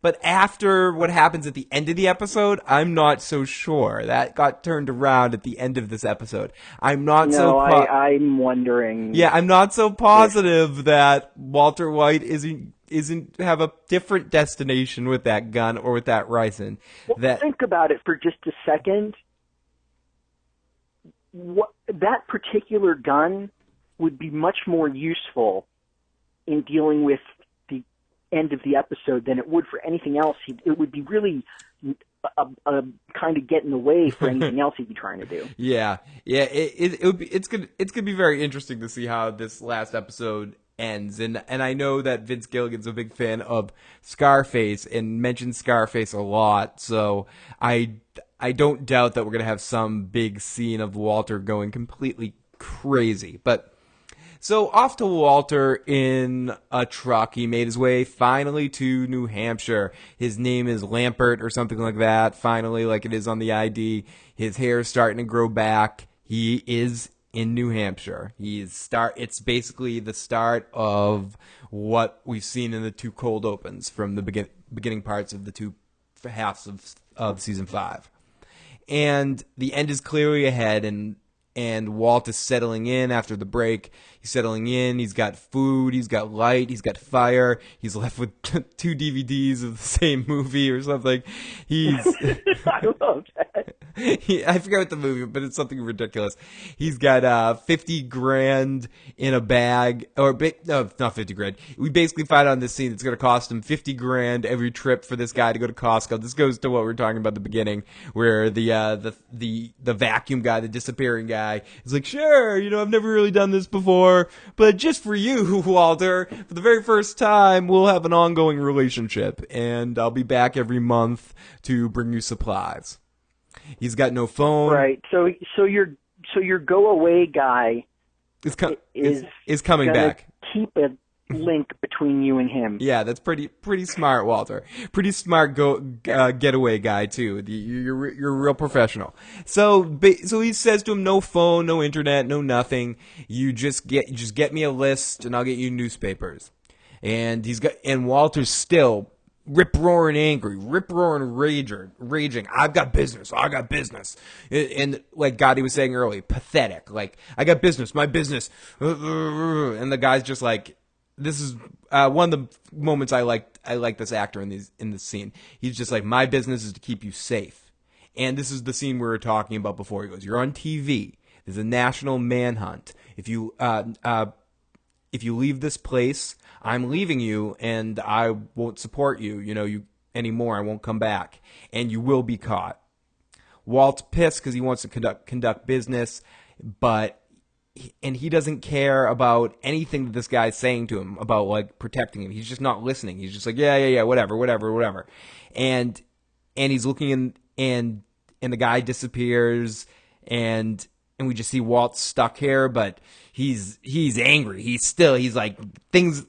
but after what happens at the end of the episode, I'm not so sure. That got turned around at the end of this episode. I'm I'm wondering. Yeah, I'm not so positive that Walter White isn't have a different destination with that gun or with that ricin. Well, think about it for just a second. That particular gun would be much more useful in dealing with the end of the episode than it would for anything else. It would be really a kind of get in the way for anything else he'd be trying to do. Yeah. It's gonna be very interesting to see how this last episode ends, and I know that Vince Gilligan's a big fan of Scarface and mentions Scarface a lot, so I don't doubt that we're gonna have some big scene of Walter going completely crazy. But so off to Walter in a truck. He made his way finally to New Hampshire. His name is Lampert or something like that. Finally, like it is on the ID. His hair is starting to grow back. He is in New Hampshire. It's basically the start of what we've seen in the two cold opens from the beginning parts of the two halves of season 5. And the end is clearly ahead, and Walt is settling in after the break. He's settling in. He's got food. He's got light. He's got fire. He's left with 2 DVDs of the same movie or something. I love that. I forget what the movie, but it's something ridiculous. He's got $50,000 in a bag, no, it's not $50,000. We basically find out in this scene it's going to cost him $50,000 every trip for this guy to go to Costco. This goes to what we were talking about at the beginning, where the vacuum guy, the disappearing guy, is like, sure, I've never really done this before, but just for you, Walter, for the very first time, we'll have an ongoing relationship, and I'll be back every month to bring you supplies. He's got no phone. Right. So your go away guy is coming back. Keep a link between you and him. Yeah, that's pretty smart, Walter. Pretty smart getaway guy too. You're a real professional. So he says to him, no phone, no internet, no nothing. You just get me a list and I'll get you newspapers. And Walter's still rip-roaring angry, rip-roaring raging. I've got business. And like Gotti was saying earlier, pathetic. Like, I got business, my business. And the guy's just like, this is one of the moments I like this actor in this scene. He's just like, my business is to keep you safe. And this is the scene we were talking about before. He goes, you're on TV. There's a national manhunt. if you leave this place, I'm leaving you, and I won't support you, you anymore. I won't come back, and you will be caught. Walt's pissed because he wants to conduct business, but he doesn't care about anything that this guy's saying to him about like protecting him. He's just not listening. He's just like, yeah, whatever. And he's looking and the guy disappears, and we just see Walt stuck here, but he's angry. He's like, things,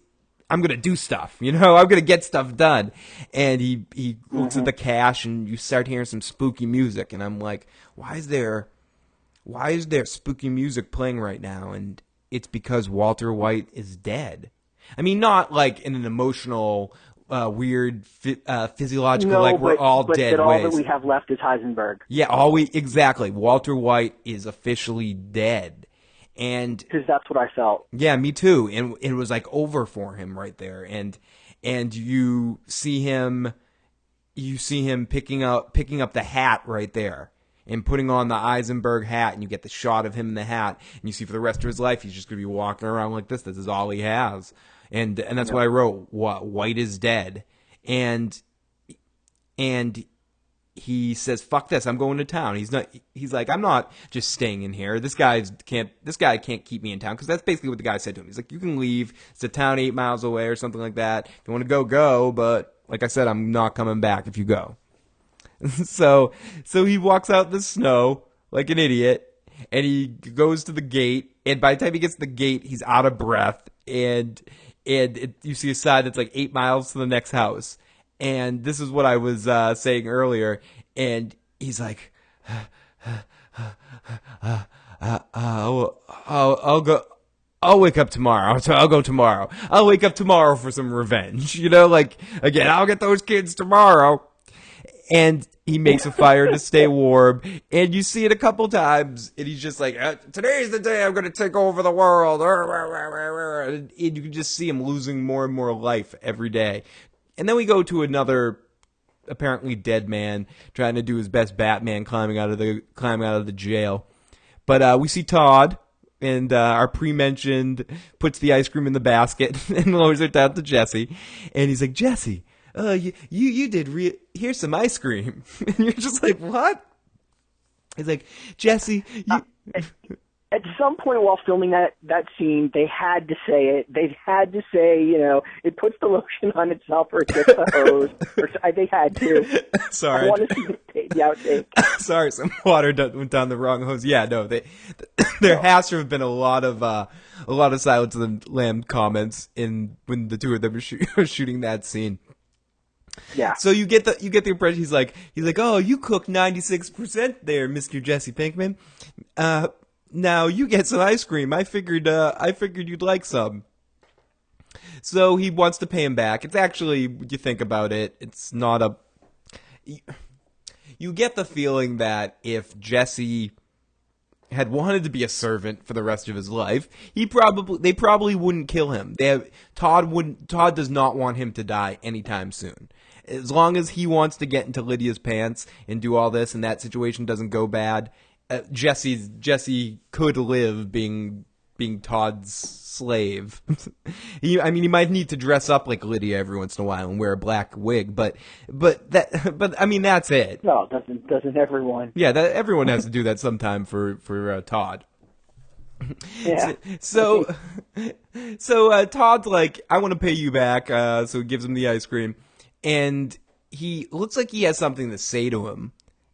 I'm going to do stuff, I'm going to get stuff done. And he looks at the cash, and you start hearing some spooky music, and I'm like, why is there spooky music playing right now? And it's because Walter White is dead. I mean, not like in an emotional, weird, physiological, like we're all dead but all ways. that we have left is Heisenberg. Yeah, exactly. Walter White is officially dead. And because that's what I felt. Yeah, me too. And it was like over for him right there. And you see him picking up the hat right there and putting on the Eisenberg hat, and you get the shot of him in the hat, and you see for the rest of his life he's just going to be walking around like this. This is all he has. And that's what I wrote. White is dead. And he says, "Fuck this! I'm going to town." He's like, "I'm not just staying in here. This guy can't keep me in town," because that's basically what the guy said to him. He's like, "You can leave. It's a town 8 miles away or something like that. If you want to go. But like I said, I'm not coming back if you go." So he walks out in the snow like an idiot, and he goes to the gate. And by the time he gets to the gate, he's out of breath, and you see a sign that's like 8 miles to the next house. And this is what I was saying earlier. And he's like, I'll go. I'll wake up tomorrow. So I'll go tomorrow. I'll wake up tomorrow for some revenge. Like, again, I'll get those kids tomorrow. And he makes a fire to stay warm. And you see it a couple times. And he's just like, today's the day I'm going to take over the world. And you can just see him losing more and more life every day. And then we go to another apparently dead man trying to do his best Batman climbing out of the jail. But we see Todd, and our pre-mentioned puts the ice cream in the basket and lowers it down to Jesse. And he's like, "Jesse, you did here's some ice cream." And you're just like, "What?" He's like, "Jesse, you." At some point while filming that scene, they had to say it. They had to say, it puts the lotion on itself or it gets the hose. They had to. Sorry. I want to see the outtake. Sorry, some water went down the wrong hose. Yeah, no, there has to have been a lot of Silence of the Lamb comments when the two of them were shooting that scene. Yeah. So you get the impression he's like, "Oh, you cooked 96% there, Mr. Jesse Pinkman. Now you get some ice cream. I figured you'd like some." So he wants to pay him back. It's actually, when you think about it, it's not a. You get the feeling that if Jesse had wanted to be a servant for the rest of his life, they probably wouldn't kill him. Todd does not want him to die anytime soon. As long as he wants to get into Lydia's pants and do all this, and that situation doesn't go bad, Jesse could live being Todd's slave. He might need to dress up like Lydia every once in a while and wear a black wig, but I mean, that's it. No, doesn't everyone? Yeah, everyone has to do that sometime for Todd. Yeah. So Todd's like, "I want to pay you back." So he gives him the ice cream, and he looks like he has something to say to him,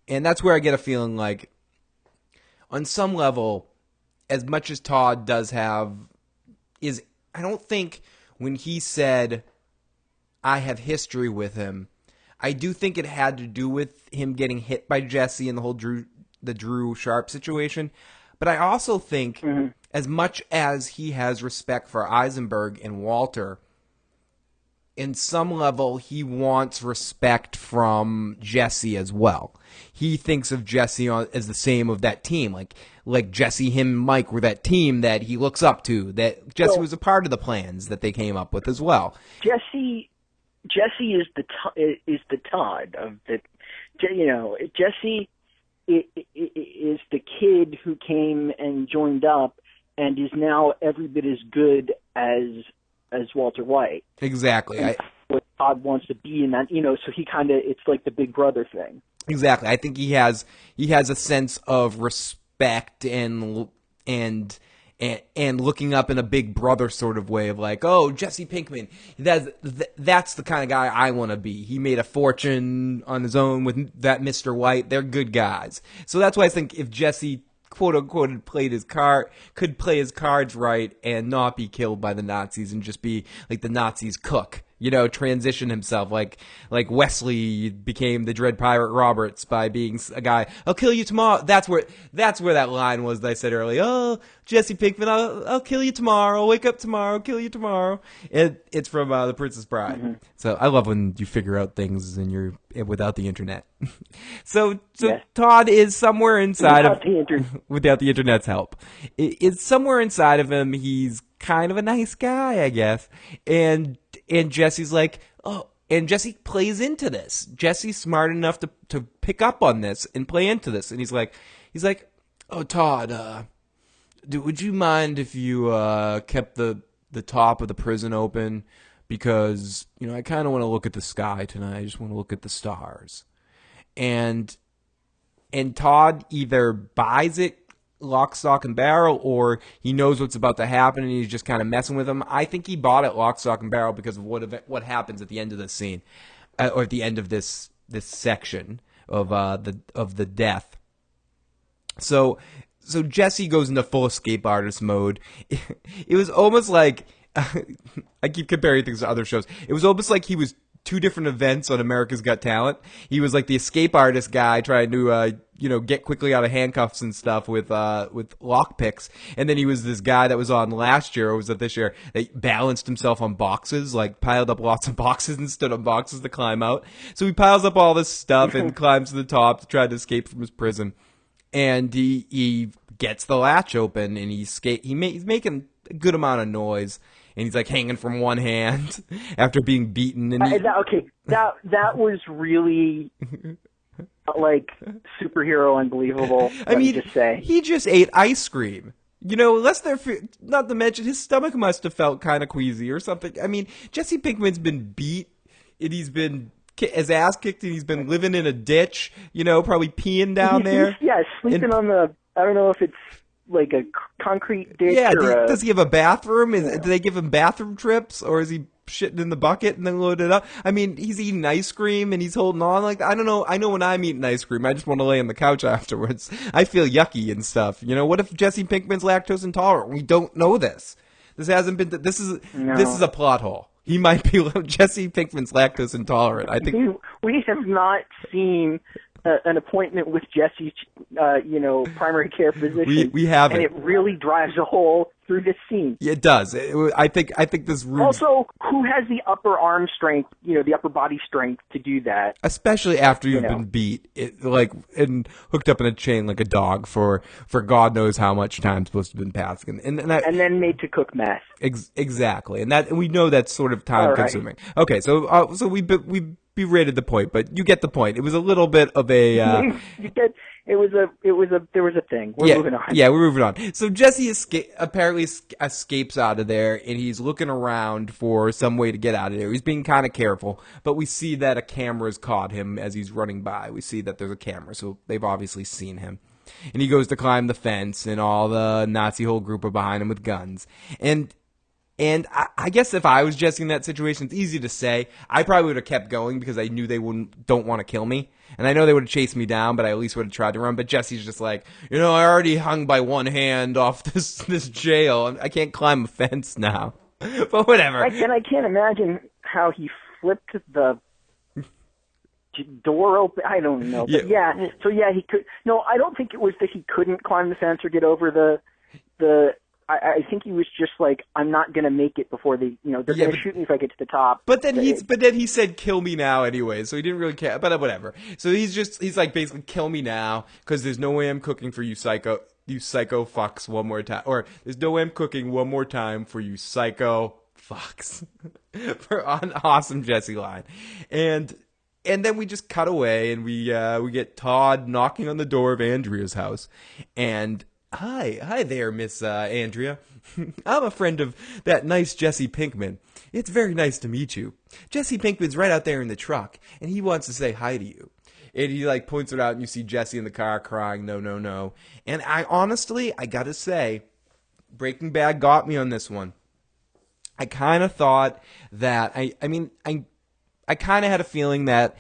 and that's where I get a feeling like, on some level, as much as Todd does have, I don't think when he said, "I have history with him," I do think it had to do with him getting hit by Jesse and the whole Drew Sharp situation. But I also think, as much as he has respect for Eisenberg and Walter, in some level, he wants respect from Jesse as well. He thinks of Jesse as the same of that team. Like Jesse, him, and Mike were that team that he looks up to, that Jesse was a part of the plans that they came up with as well. Jesse is the Todd of the, Jesse is the kid who came and joined up and is now every bit as good as Walter White. Exactly. And what Todd wants to be in that, so he kind of, it's like the big brother thing. Exactly. I think he has a sense of respect and looking up in a big brother sort of way of like, oh, Jesse Pinkman, that's the kind of guy I want to be. He made a fortune on his own with that Mr. White. They're good guys. So that's why I think if Jesse, quote unquote, could play his cards right and not be killed by the Nazis and just be like the Nazis' cook. Transition himself like Wesley became the Dread Pirate Roberts by being a guy. I'll kill you tomorrow. That's where that line was that I said earlier. Oh, Jesse Pinkman, I'll kill you tomorrow. I'll wake up tomorrow. I'll kill you tomorrow. It's from The Princess Bride. Mm-hmm. So I love when you figure out things and you're without the internet. So yes. Todd is somewhere inside without the internet's help. It's somewhere inside of him. He's kind of a nice guy, I guess, and Jesse's like, oh, and Jesse plays into this. Jesse's smart enough to pick up on this and play into this, and he's like, oh, Todd, would you mind if you kept the top of the prison open, because I kind of want to look at the sky tonight. I just want to look at the stars, and Todd either buys it lock, stock, and barrel, or he knows what's about to happen and he's just kind of messing with him. I think he bought it lock, stock, and barrel because of what happens at the end of the scene, or at the end of this section of the death. So Jesse goes into full escape artist mode. It was almost like I keep comparing things to other shows. It was almost like he was two different events on America's Got Talent. He was like the escape artist guy trying to get quickly out of handcuffs and stuff with lockpicks, and then he was this guy that was on last year, or was it this year, that balanced himself on boxes, like piled up lots of boxes and stood on boxes to climb out. So he piles up all this stuff and climbs to the top to try to escape from his prison, and he gets the latch open and he's making a good amount of noise. And he's like hanging from one hand after being beaten. And that was really like superhero unbelievable. I mean, just say he just ate ice cream. Not to mention his stomach must have felt kind of queasy or something. I mean, Jesse Pinkman's been beat and he's been his ass kicked and he's been living in a ditch. Probably peeing down there. Yeah, sleeping on the. I don't know if it's like a concrete ditch. Yeah, does he have a bathroom? Do they give him bathroom trips, or is he shitting in the bucket and then load it up? I mean, he's eating ice cream and he's holding on like, I don't know. I know when I'm eating ice cream, I just want to lay on the couch afterwards. I feel yucky and stuff. What if Jesse Pinkman's lactose intolerant? We don't know this. This hasn't been. This is a plot hole. He might be Jesse Pinkman's lactose intolerant. I think we have not seen an appointment with Jesse's, primary care physician. We haven't. And it really drives a hole through this scene. It does. I think this room. Also, who has the upper arm strength, the upper body strength to do that? Especially after you've been beat, and hooked up in a chain like a dog for God knows how much time supposed to have been passing, and then made to cook meth. Exactly, and we know that's sort of time consuming. Okay, so we berated the point, but you get the point. It was a little bit of a. There was a thing. We're moving on. Yeah, we're moving on. So Jesse apparently escapes out of there, and he's looking around for some way to get out of there. He's being kind of careful, but we see that a camera's caught him as he's running by. We see that there's a camera, so they've obviously seen him. And he goes to climb the fence, and all the Nazi whole group are behind him with guns. And I guess if I was Jesse in that situation, it's easy to say. I probably would have kept going because I knew they don't want to kill me. And I know they would have chased me down, but I at least would have tried to run. But Jesse's just like, I already hung by one hand off this jail. I can't climb a fence now. But whatever. And I can't imagine how he flipped the door open. I don't know. But he could. No, I don't think it was that he couldn't climb the fence or get over the I think he was just like, I'm not going to make it before they're going to shoot me if I get to the top. But then he said, kill me now anyway, so he didn't really care. But whatever. So he's like, basically, kill me now, because there's no way I'm cooking for you psycho fucks one more time. Or, there's no way I'm cooking one more time for you psycho fucks. For an awesome Jesse line. And then we just cut away, and we get Todd knocking on the door of Andrea's house. And Hi there, Miss Andrea. I'm a friend of that nice Jesse Pinkman. It's very nice to meet you. Jesse Pinkman's right out there in the truck, and he wants to say hi to you. And he like points it out, and you see Jesse in the car crying, no, no, no. And I honestly, I gotta say, Breaking Bad got me on this one. I kind of thought that I kind of had a feeling that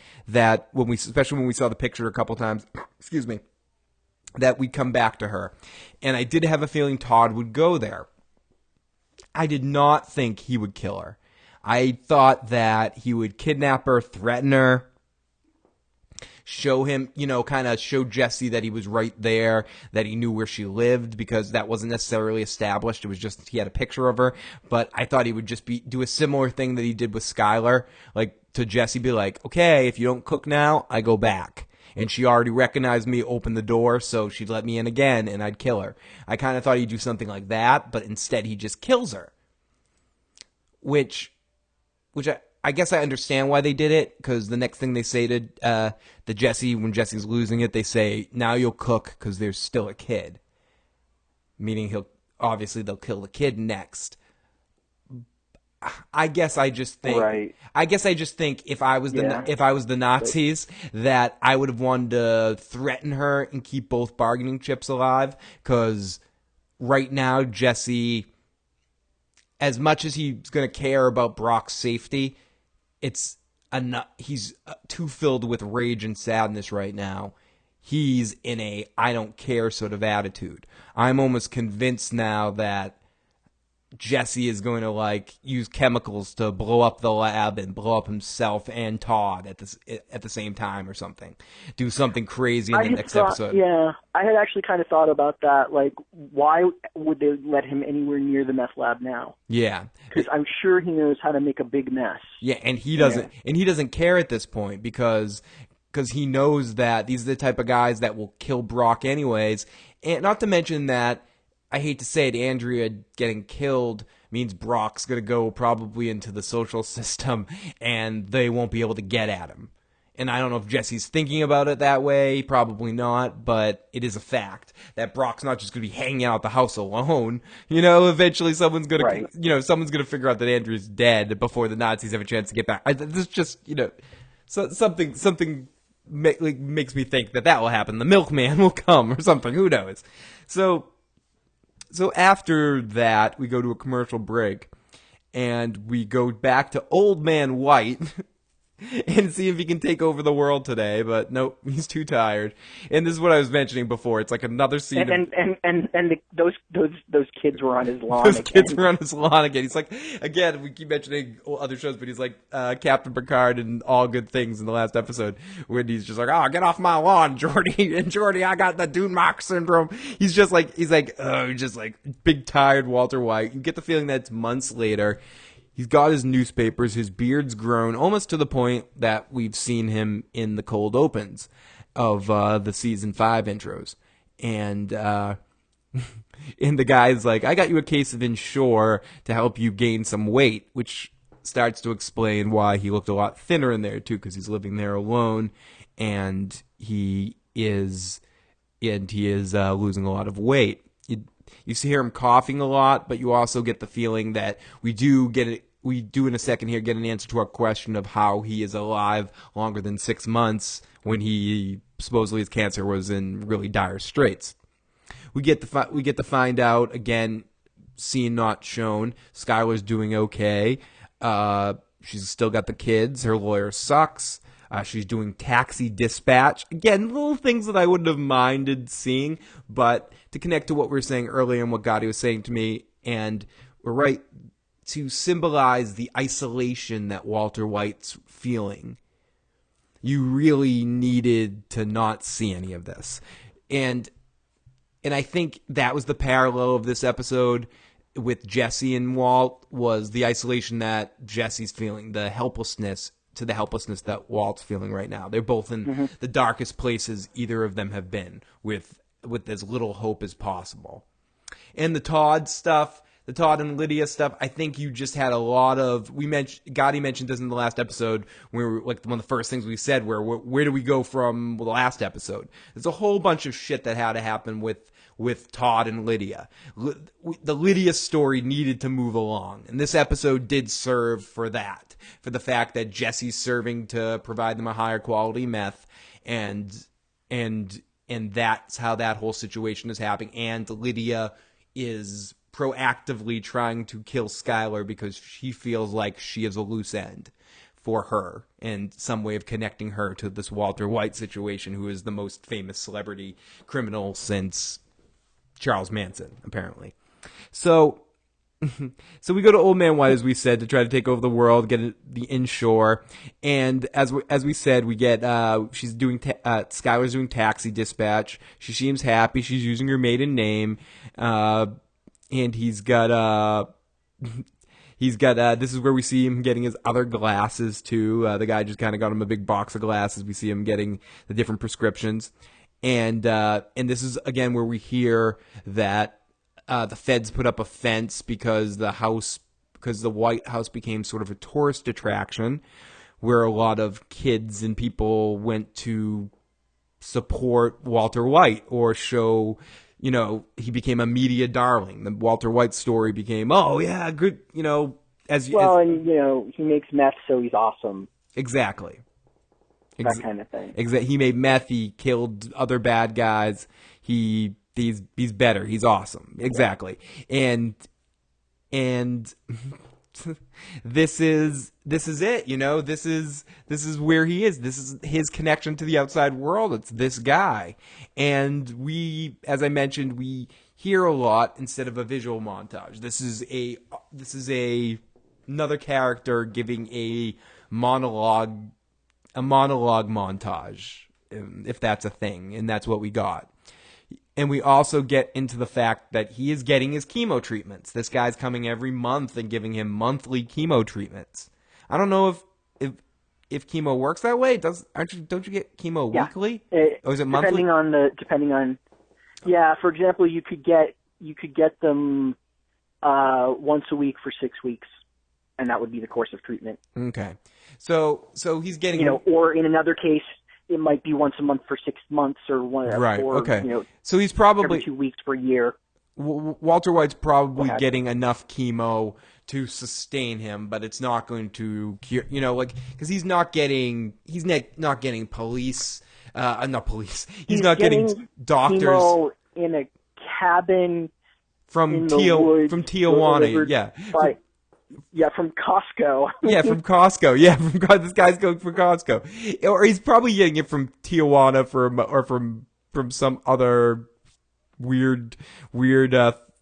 when we, especially when we saw the picture a couple times, excuse me, that we'd come back to her. And I did have a feeling Todd would go there. I did not think he would kill her. I thought that he would kidnap her, threaten her, show him, kind of show Jesse that he was right there, that he knew where she lived, because that wasn't necessarily established. It was just he had a picture of her. But I thought he would just do a similar thing that he did with Skylar, like to Jesse, be like, okay, if you don't cook now, I go back. And she already recognized me, opened the door, so she'd let me in again, and I'd kill her. I kind of thought he'd do something like that, but instead he just kills her. Which I guess I understand why they did it, because the next thing they say to Jesse, when Jesse's losing it, they say, now you'll cook because there's still a kid. Meaning they'll kill the kid next. I guess I just think. Right. I guess I just think if I was the Nazis, that I would have wanted to threaten her and keep both bargaining chips alive. Because right now, Jesse, as much as he's going to care about Brock's safety, he's too filled with rage and sadness right now. He's in a I don't care sort of attitude. I'm almost convinced now that Jesse is going to use chemicals to blow up the lab and blow up himself and Todd at the same time or something. Do something crazy in the next episode. Yeah, I had actually kind of thought about that. Like, why would they let him anywhere near the meth lab now? Yeah, because I'm sure he knows how to make a big mess. Yeah, and he doesn't. Yeah. And he doesn't care at this point because he knows that these are the type of guys that will kill Brock anyways. And not to mention that, I hate to say it, Andrea getting killed means Brock's going to go probably into the social system and they won't be able to get at him. And I don't know if Jesse's thinking about it that way, probably not, but it is a fact that Brock's not just going to be hanging out at the house alone. Eventually someone's going to, someone's going to figure out that Andrew's dead before the Nazis have a chance to get back. This just, something makes me think that will happen. The milkman will come or something. Who knows? So after that, we go to a commercial break, and we go back to Old Man White and see if he can take over the world today. But nope, he's too tired. And this is what I was mentioning before. It's like another scene. Those kids were on his lawn. Those kids were on his lawn again. He's like, again, we keep mentioning other shows, but he's like Captain Picard and All Good Things in the last episode, when he's just like, oh, get off my lawn, Geordi. And Geordi, I got the Dune-Mark syndrome. He's just like big tired Walter White. You get the feeling that it's months later. He's got his newspapers, his beard's grown almost to the point that we've seen him in the cold opens of the season 5 intros. And and the guy's like, I got you a case of Ensure to help you gain some weight, which starts to explain why he looked a lot thinner in there too, because he's living there alone, and he is losing a lot of weight. You hear him coughing a lot, but you also get the feeling that we do in a second here get an answer to our question of how he is alive longer than 6 months when he supposedly his cancer was in really dire straits. We get to find out again, scene not shown. Skylar's doing okay. She's still got the kids. Her lawyer sucks. She's doing taxi dispatch. Again, little things that I wouldn't have minded seeing, but to connect to what we were saying earlier and what Gotti was saying to me, and we're right, to symbolize the isolation that Walter White's feeling, you really needed to not see any of this. And I think that was the parallel of this episode with Jesse and Walt, was the isolation that Jesse's feeling, the helplessness that Walt's feeling right now. They're both in the darkest places either of them have been, with as little hope as possible. And the Todd and Lydia stuff, I think you just had a lot of, Gotti mentioned this in the last episode, where like one of the first things we said, where do we go from the last episode? There's a whole bunch of shit that had to happen with with Todd and Lydia. The Lydia story needed to move along, and this episode did serve for that, for the fact that Jesse's serving to provide them a higher quality meth, and that's how that whole situation is happening. And Lydia is proactively trying to kill Skylar because she feels like she is a loose end for her and some way of connecting her to this Walter White situation, who is the most famous celebrity criminal since Charles Manson, apparently. So we go to Old Man White, as we said, to try to take over the world, get the inshore. And as we said, we get Skylar's doing taxi dispatch. She seems happy. She's using her maiden name, and he's got this is where we see him getting his other glasses too. The guy just kind of got him a big box of glasses. We see him getting the different prescriptions, and this is again where we hear that the feds put up a fence because the White House became sort of a tourist attraction where a lot of kids and people went to support Walter White or show, he became a media darling. The Walter White story became, oh yeah, good, and he makes meth, so he's awesome. Exactly. That kind of thing. He made meth. He killed other bad guys. He's better. He's awesome. Exactly. And this is it, this is where he is. This is his connection to the outside world. It's this guy. And we, as I mentioned, we hear a lot instead of a visual montage. This is another character giving a monologue montage, if that's a thing, and that's what we got. And we also get into the fact that he is getting his chemo treatments. This guy's coming every month and giving him monthly chemo treatments. I don't know if chemo works that way. Don't you get chemo weekly? Or is it monthly? For example, you could get them once a week for 6 weeks, and that would be the course of treatment. Okay. So he's getting, or in another case, it might be once a month for 6 months or one. Right. Or, okay. So he's probably every 2 weeks per year. Walter White's probably getting enough chemo to sustain him, but it's not going to cure. Because he's not getting police. Not police. He's not getting doctors chemo in a cabin from Tijuana. Yeah. From Costco. From Costco. This guy's going for Costco, or he's probably getting it from Tijuana from some other weird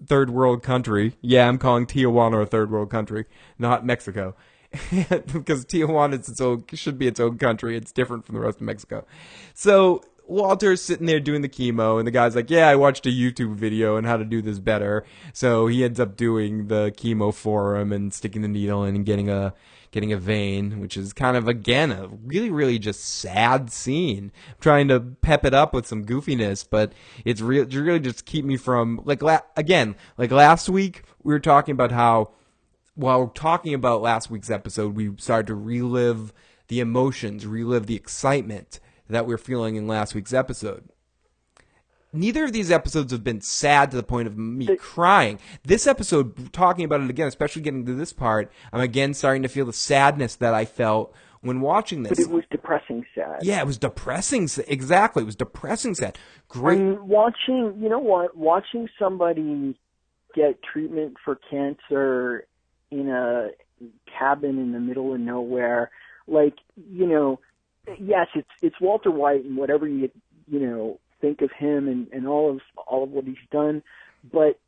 third world country. Yeah, I'm calling Tijuana a third world country, not Mexico, because Tijuana should be its own country. It's different from the rest of Mexico. So Walter's sitting there doing the chemo, and the guy's like, yeah, I watched a YouTube video on how to do this better. So he ends up doing the chemo for him and sticking the needle in and getting a vein, which is kind of, again, a really, really just sad scene. I'm trying to pep it up with some goofiness, but it's really just keep me from, last week, we were talking about how, while we're talking about last week's episode, we started to relive the emotions, relive the excitement that we're feeling in last week's episode. Neither of these episodes have been sad to the point of me crying. This episode, talking about it again, especially getting to this part, I'm again starting to feel the sadness that I felt when watching this. But it was depressing sad. Yeah, it was depressing. Exactly, it was depressing sad. Great. And watching somebody get treatment for cancer in a cabin in the middle of nowhere, yes, it's Walter White and whatever you think of him and all of what he's done, but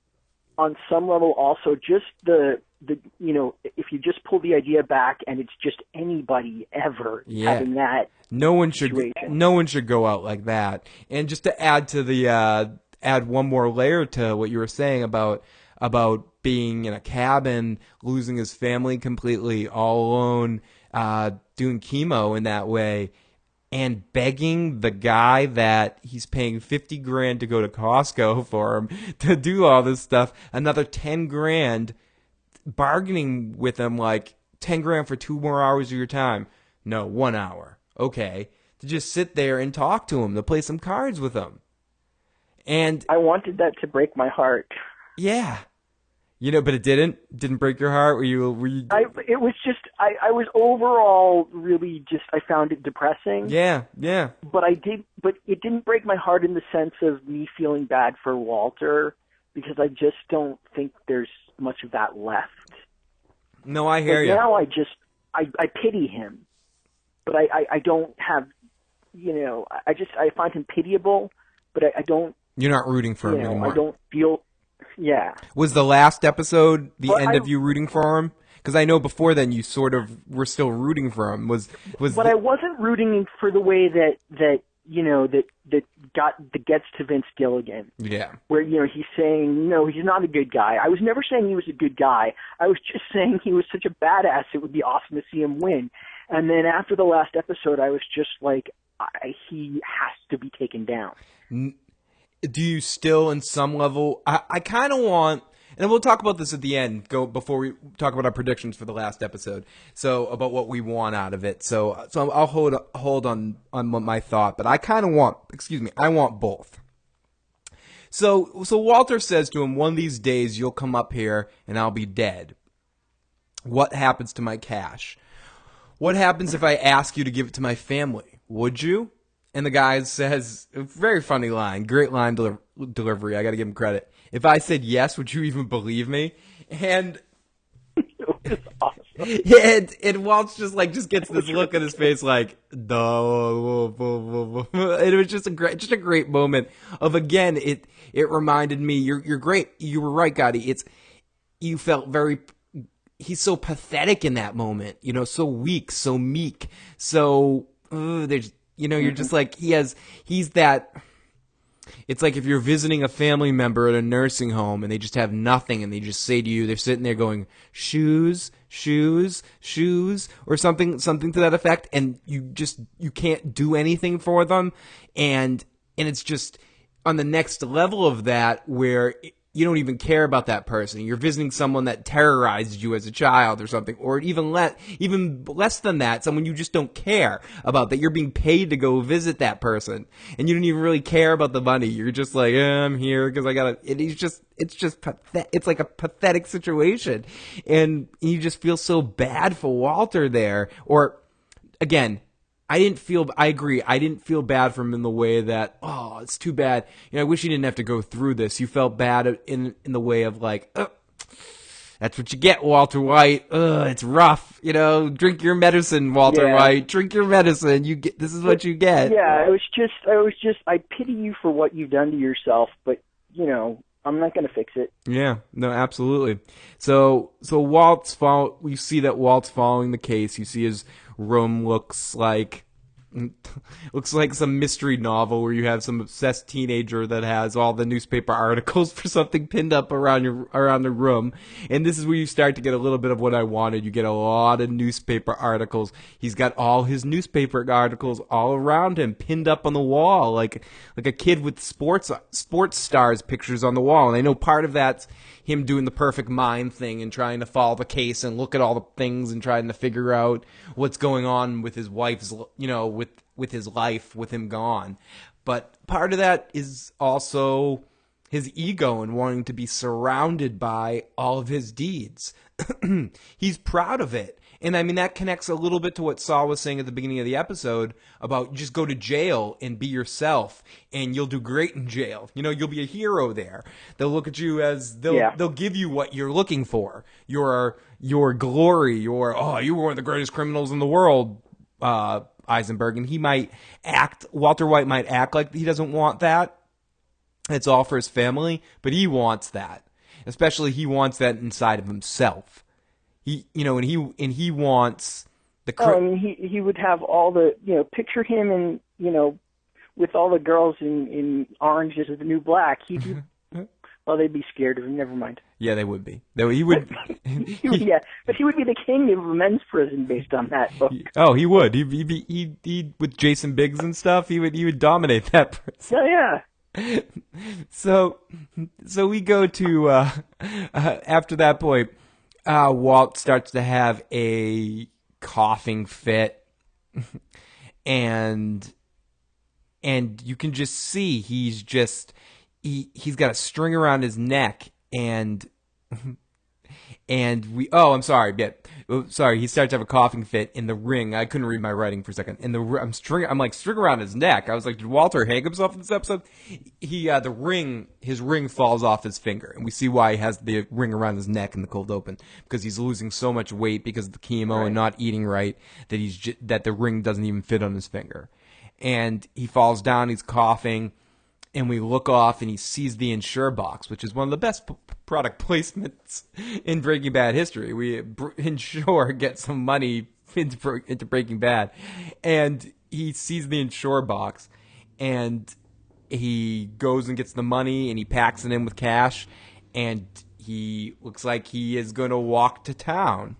on some level also just the if you just pull the idea back and it's just anybody ever having that no one should go out like that. And just to add to the add one more layer to what you were saying about being in a cabin, losing his family completely, all alone, doing chemo in that way, and begging the guy that he's paying $50,000 to go to Costco for him to do all this stuff, another $10,000, bargaining with him like $10,000 for 2 more hours of your time. No, 1 hour. Okay. To just sit there and talk to him, to play some cards with him. And I wanted that to break my heart. yeah, but it didn't break your heart. Were you? It was just, I was overall really just, I found it depressing. Yeah. But it didn't break my heart in the sense of me feeling bad for Walter, because I just don't think there's much of that left. No, I hear you. Now I pity him, but I don't have, I find him pitiable, but I don't. You're not rooting for him anymore. I don't feel, yeah. Was the last episode the end I of you rooting for him? Because I know before then you sort of were still rooting for him. But I wasn't rooting for the way that gets to Vince Gilligan. Yeah. Where, he's saying, no, he's not a good guy. I was never saying he was a good guy. I was just saying he was such a badass, it would be awesome to see him win. And then after the last episode, I was just like, he has to be taken down. Do you still, in some level, I kind of want, and we'll talk about this at the end, before we talk about our predictions for the last episode, so about what we want out of it. So I'll hold on my thought, but I kind of want, I want both. So Walter says to him, one of these days you'll come up here and I'll be dead. What happens to my cash? What happens if I ask you to give it to my family? Would you? And the guy says, a very funny line, great line delivery, I gotta give him credit. If I said yes, would you even believe me? And awesome. and Walt's just gets this look on his face like, no. It was just a great moment of, again, it reminded me, you're great, you were right, Gotti. You felt he's so pathetic in that moment, so weak, so meek, so you're just like, he's that. It's like if you're visiting a family member at a nursing home and they just have nothing and they just say to you, they're sitting there going, shoes, or something to that effect, and you can't do anything for them, and it's just on the next level of that where you don't even care about that person. You're visiting someone that terrorized you as a child or something, or even less than that, someone you just don't care about, that you're being paid to go visit that person, and you don't even really care about the money. You're just like, I'm here because I gotta. It's like a pathetic situation, and you just feel so bad for Walter there. Or again, I agree. I didn't feel bad for him in the way that, oh, it's too bad. I wish he didn't have to go through this. You felt bad in the way of like, that's what you get, Walter White. It's rough. Drink your medicine, Walter White. Drink your medicine. This is what you get. Yeah, I was just, I pity you for what you've done to yourself, but I'm not going to fix it. Yeah, no, absolutely. So we see that Walt's following the case. You see his room looks like some mystery novel where you have some obsessed teenager that has all the newspaper articles for something pinned up around the room. And this is where you start to get a little bit of what I wanted. You get a lot of newspaper articles. He's got all his newspaper articles all around him, pinned up on the wall, like a kid with sports stars pictures on the wall. And I know part of that's him doing the perfect mind thing and trying to follow the case and look at all the things and trying to figure out what's going on with his wife's, with his life, with him gone. But part of that is also his ego and wanting to be surrounded by all of his deeds. He's proud of it. And I mean, that connects a little bit to what Saul was saying at the beginning of the episode about just go to jail and be yourself and you'll do great in jail. You'll be a hero there. They'll look at you as they'll give you what you're looking for. Your glory, you were one of the greatest criminals in the world, Eisenberg. And Walter White might act like he doesn't want that. It's all for his family, but he wants that. Especially he wants that inside of himself. He wants the. He would have all the, picture him and, with all the girls in Orange is the New Black. He'd be, well, they'd be scared of him. Never mind. Yeah, they would be. He would. Yeah, but he would be the king of a men's prison based on that book. Oh, he would. He'd with Jason Biggs and stuff. He would dominate that prison. Oh, yeah. So we go to after that point. Walt starts to have a coughing fit, and you can just see he's he's got a string around his neck, and I'm sorry, he starts to have a coughing fit in the ring. I couldn't read my writing for a second. I'm like string around his neck. I was like, did Walter hang himself in this episode? His ring falls off his finger, and we see why he has the ring around his neck in the cold open, because he's losing so much weight because of the chemo and not eating right that that the ring doesn't even fit on his finger, and he falls down. He's coughing. And we look off, and he sees the Insure box, which is one of the best product placements in Breaking Bad history. Insure gets some money into Breaking Bad, and he sees the Insure box, and he goes and gets the money, and he packs it in with cash, and he looks like he is going to walk to town.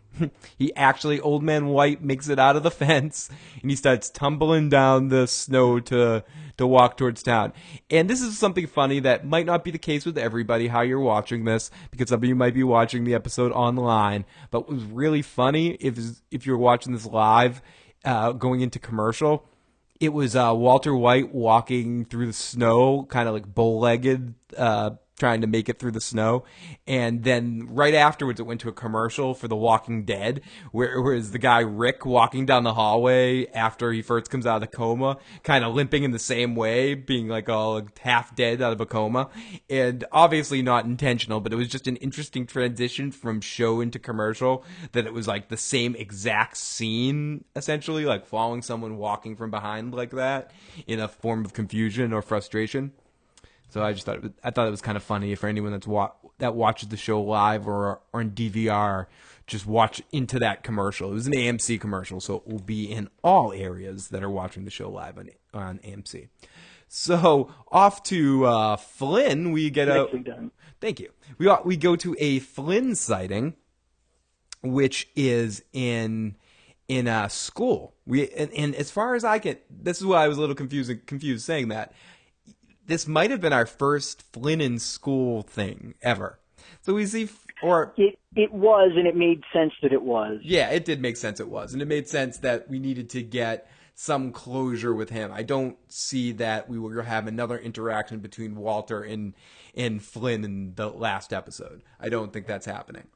Old Man White makes it out of the fence, and he starts tumbling down the snow to walk towards town. And this is something funny that might not be the case with everybody, how you're watching this, because some of you might be watching the episode online. But what was really funny, if you're watching this live, going into commercial, it was Walter White walking through the snow, kind of like bow-legged, trying to make it through the snow. And then right afterwards, it went to a commercial for The Walking Dead, where it was the guy Rick walking down the hallway after he first comes out of the coma, kind of limping in the same way, being like all half dead out of a coma. And obviously not intentional, but it was just an interesting transition from show into commercial, that it was like the same exact scene, essentially, like following someone walking from behind like that in a form of confusion or frustration. So I thought it was kind of funny for anyone that watches the show live or in DVR, just watch into that commercial. It was an AMC commercial, so it will be in all areas that are watching the show live on AMC. So off to Flynn. We get Thank you. We go to a Flynn sighting, which is in a school. And as far as I can, this is why I was a little confused saying that. This might have been our first Flynn in school thing ever. So we see, it was, and it made sense that it was. Yeah, it did make sense it was. And it made sense that we needed to get some closure with him. I don't see that we will have another interaction between Walter and Flynn in the last episode. I don't think that's happening.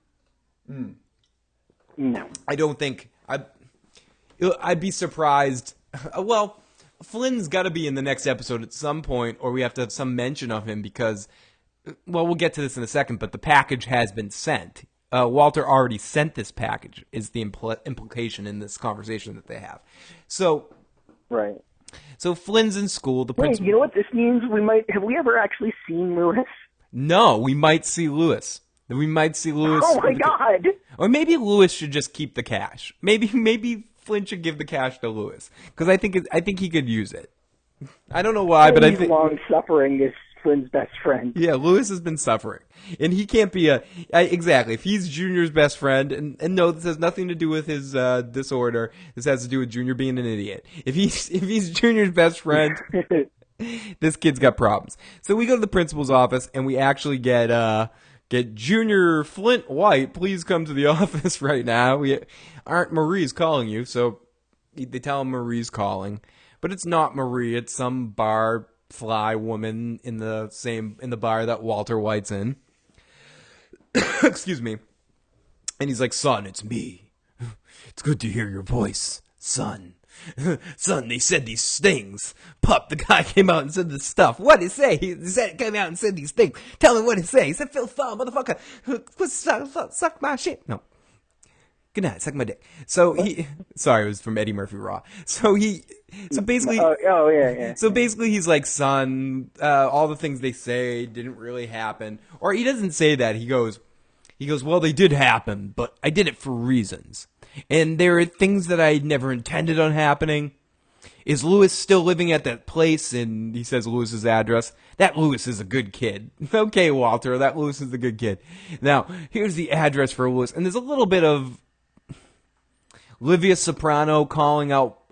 No. I don't think... I'd be surprised... Well... Flynn's got to be in the next episode at some point, or we have to have some mention of him because, well, we'll get to this in a second, but the package has been sent. Walter already sent this package, is the implication in this conversation that they have. So, right. So Flynn's in school. The principal. Wait, you know what this means? Have we ever actually seen Lewis? No, we might see Lewis. Oh my God! Or maybe Lewis should just keep the cash. Maybe Flynn should give the cash to Lewis, because I think he could use it. I don't know why, but I think long suffering is Flynn's best friend. Yeah, Lewis has been suffering, and he can't be exactly. If he's Junior's best friend, and no, this has nothing to do with his disorder. This has to do with Junior being an idiot. If he's Junior's best friend, this kid's got problems. So we go to the principal's office, and we actually get Junior Flint White, please come to the office right now. Marie's calling you, so they tell him Marie's calling. But it's not Marie, it's some bar fly woman in the bar that Walter White's in. Excuse me. And he's like, son, it's me. It's good to hear your voice, son. Son, they said these things. Pup, the guy came out and said this stuff. What did he say? He came out and said these things. Tell me what did he say. He said, Phil Thumb, motherfucker. Suck my shit. No. Good night, suck my dick. So sorry, it was from Eddie Murphy Raw. So basically. Yeah. So basically he's like, son, all the things they say didn't really happen. Or he doesn't say that. He goes, well, they did happen, but I did it for reasons. And there are things that I never intended on happening. Is Lewis still living at that place? And he says Lewis's address. That Lewis is a good kid. Okay, Walter, that Lewis is a good kid. Now, here's the address for Lewis. And there's a little bit of Livia Soprano calling out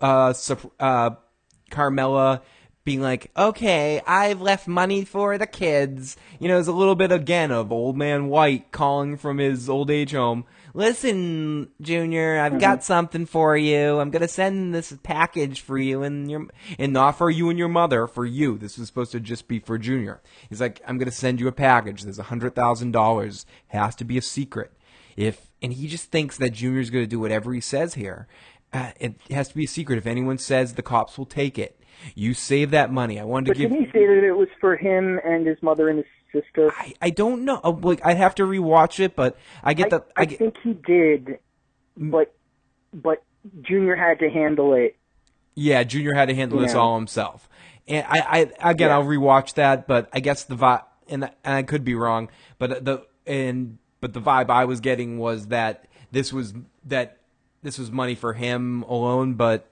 Carmela, being like, okay, I've left money for the kids. You know, there's a little bit, again, of Old Man White calling from his old age home, listen, Junior, I've got something for you. I'm gonna send this package for you and not for you and your mother, for you. This was supposed to just be for Junior. He's like, I'm gonna send you a package. There's $100,000. Has to be a secret. And he just thinks that Junior's gonna do whatever he says here. It has to be a secret. If anyone says, the cops will take it. You save that money. I wanted to give. But didn't he say that it was for him and his mother and his sister? I don't know. Like, I'd have to rewatch it, but I get that. I think he did, but Junior had to handle it. Yeah, Junior had to handle this all himself. And I'll rewatch that, but I guess the vibe, and I could be wrong, but the vibe I was getting was that this was money for him alone, but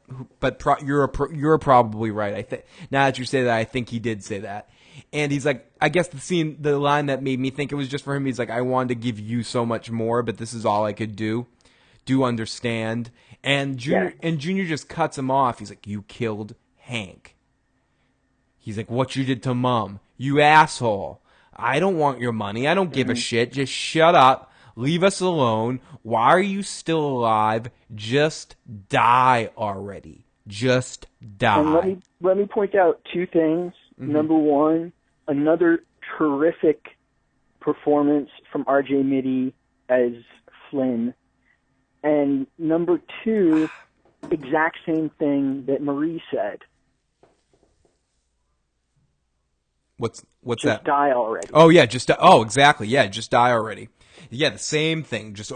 you're probably right. I think now that you say that, I think he did say that. And he's like, I guess the line that made me think it was just for him. He's like, I wanted to give you so much more, but this is all I could do. Do understand? And Junior just cuts him off. He's like, you killed Hank. He's like, what you did to Mom, you asshole. I don't want your money. I don't give a shit. Just shut up. Leave us alone. Why are you still alive? Just die already. Just die. And let me point out two things. Number one, another terrific performance from R.J. Mitty as Flynn. And number two, exact same thing that Marie said. What's just that? Just die already. Oh yeah, exactly. Yeah, just die already. Yeah, the same thing. Just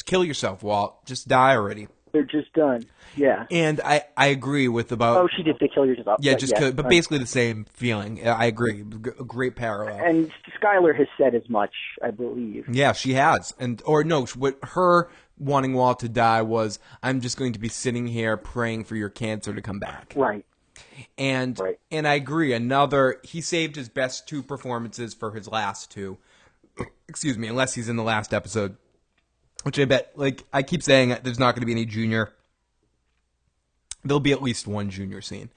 kill yourself, Walt. Just die already. They're just done. Yeah. And I agree with about. Oh, she did say kill yourself. Yeah, but basically the same feeling. I agree. A great parallel. And Skylar has said as much, I believe. Yeah, she has. What her wanting Walt to die was, I'm just going to be sitting here praying for your cancer to come back. Right. And I agree. He saved his best two performances for his last two. Excuse me, unless he's in the last episode. Which I bet, like, I keep saying there's not going to be any Junior. There'll be at least one Junior scene.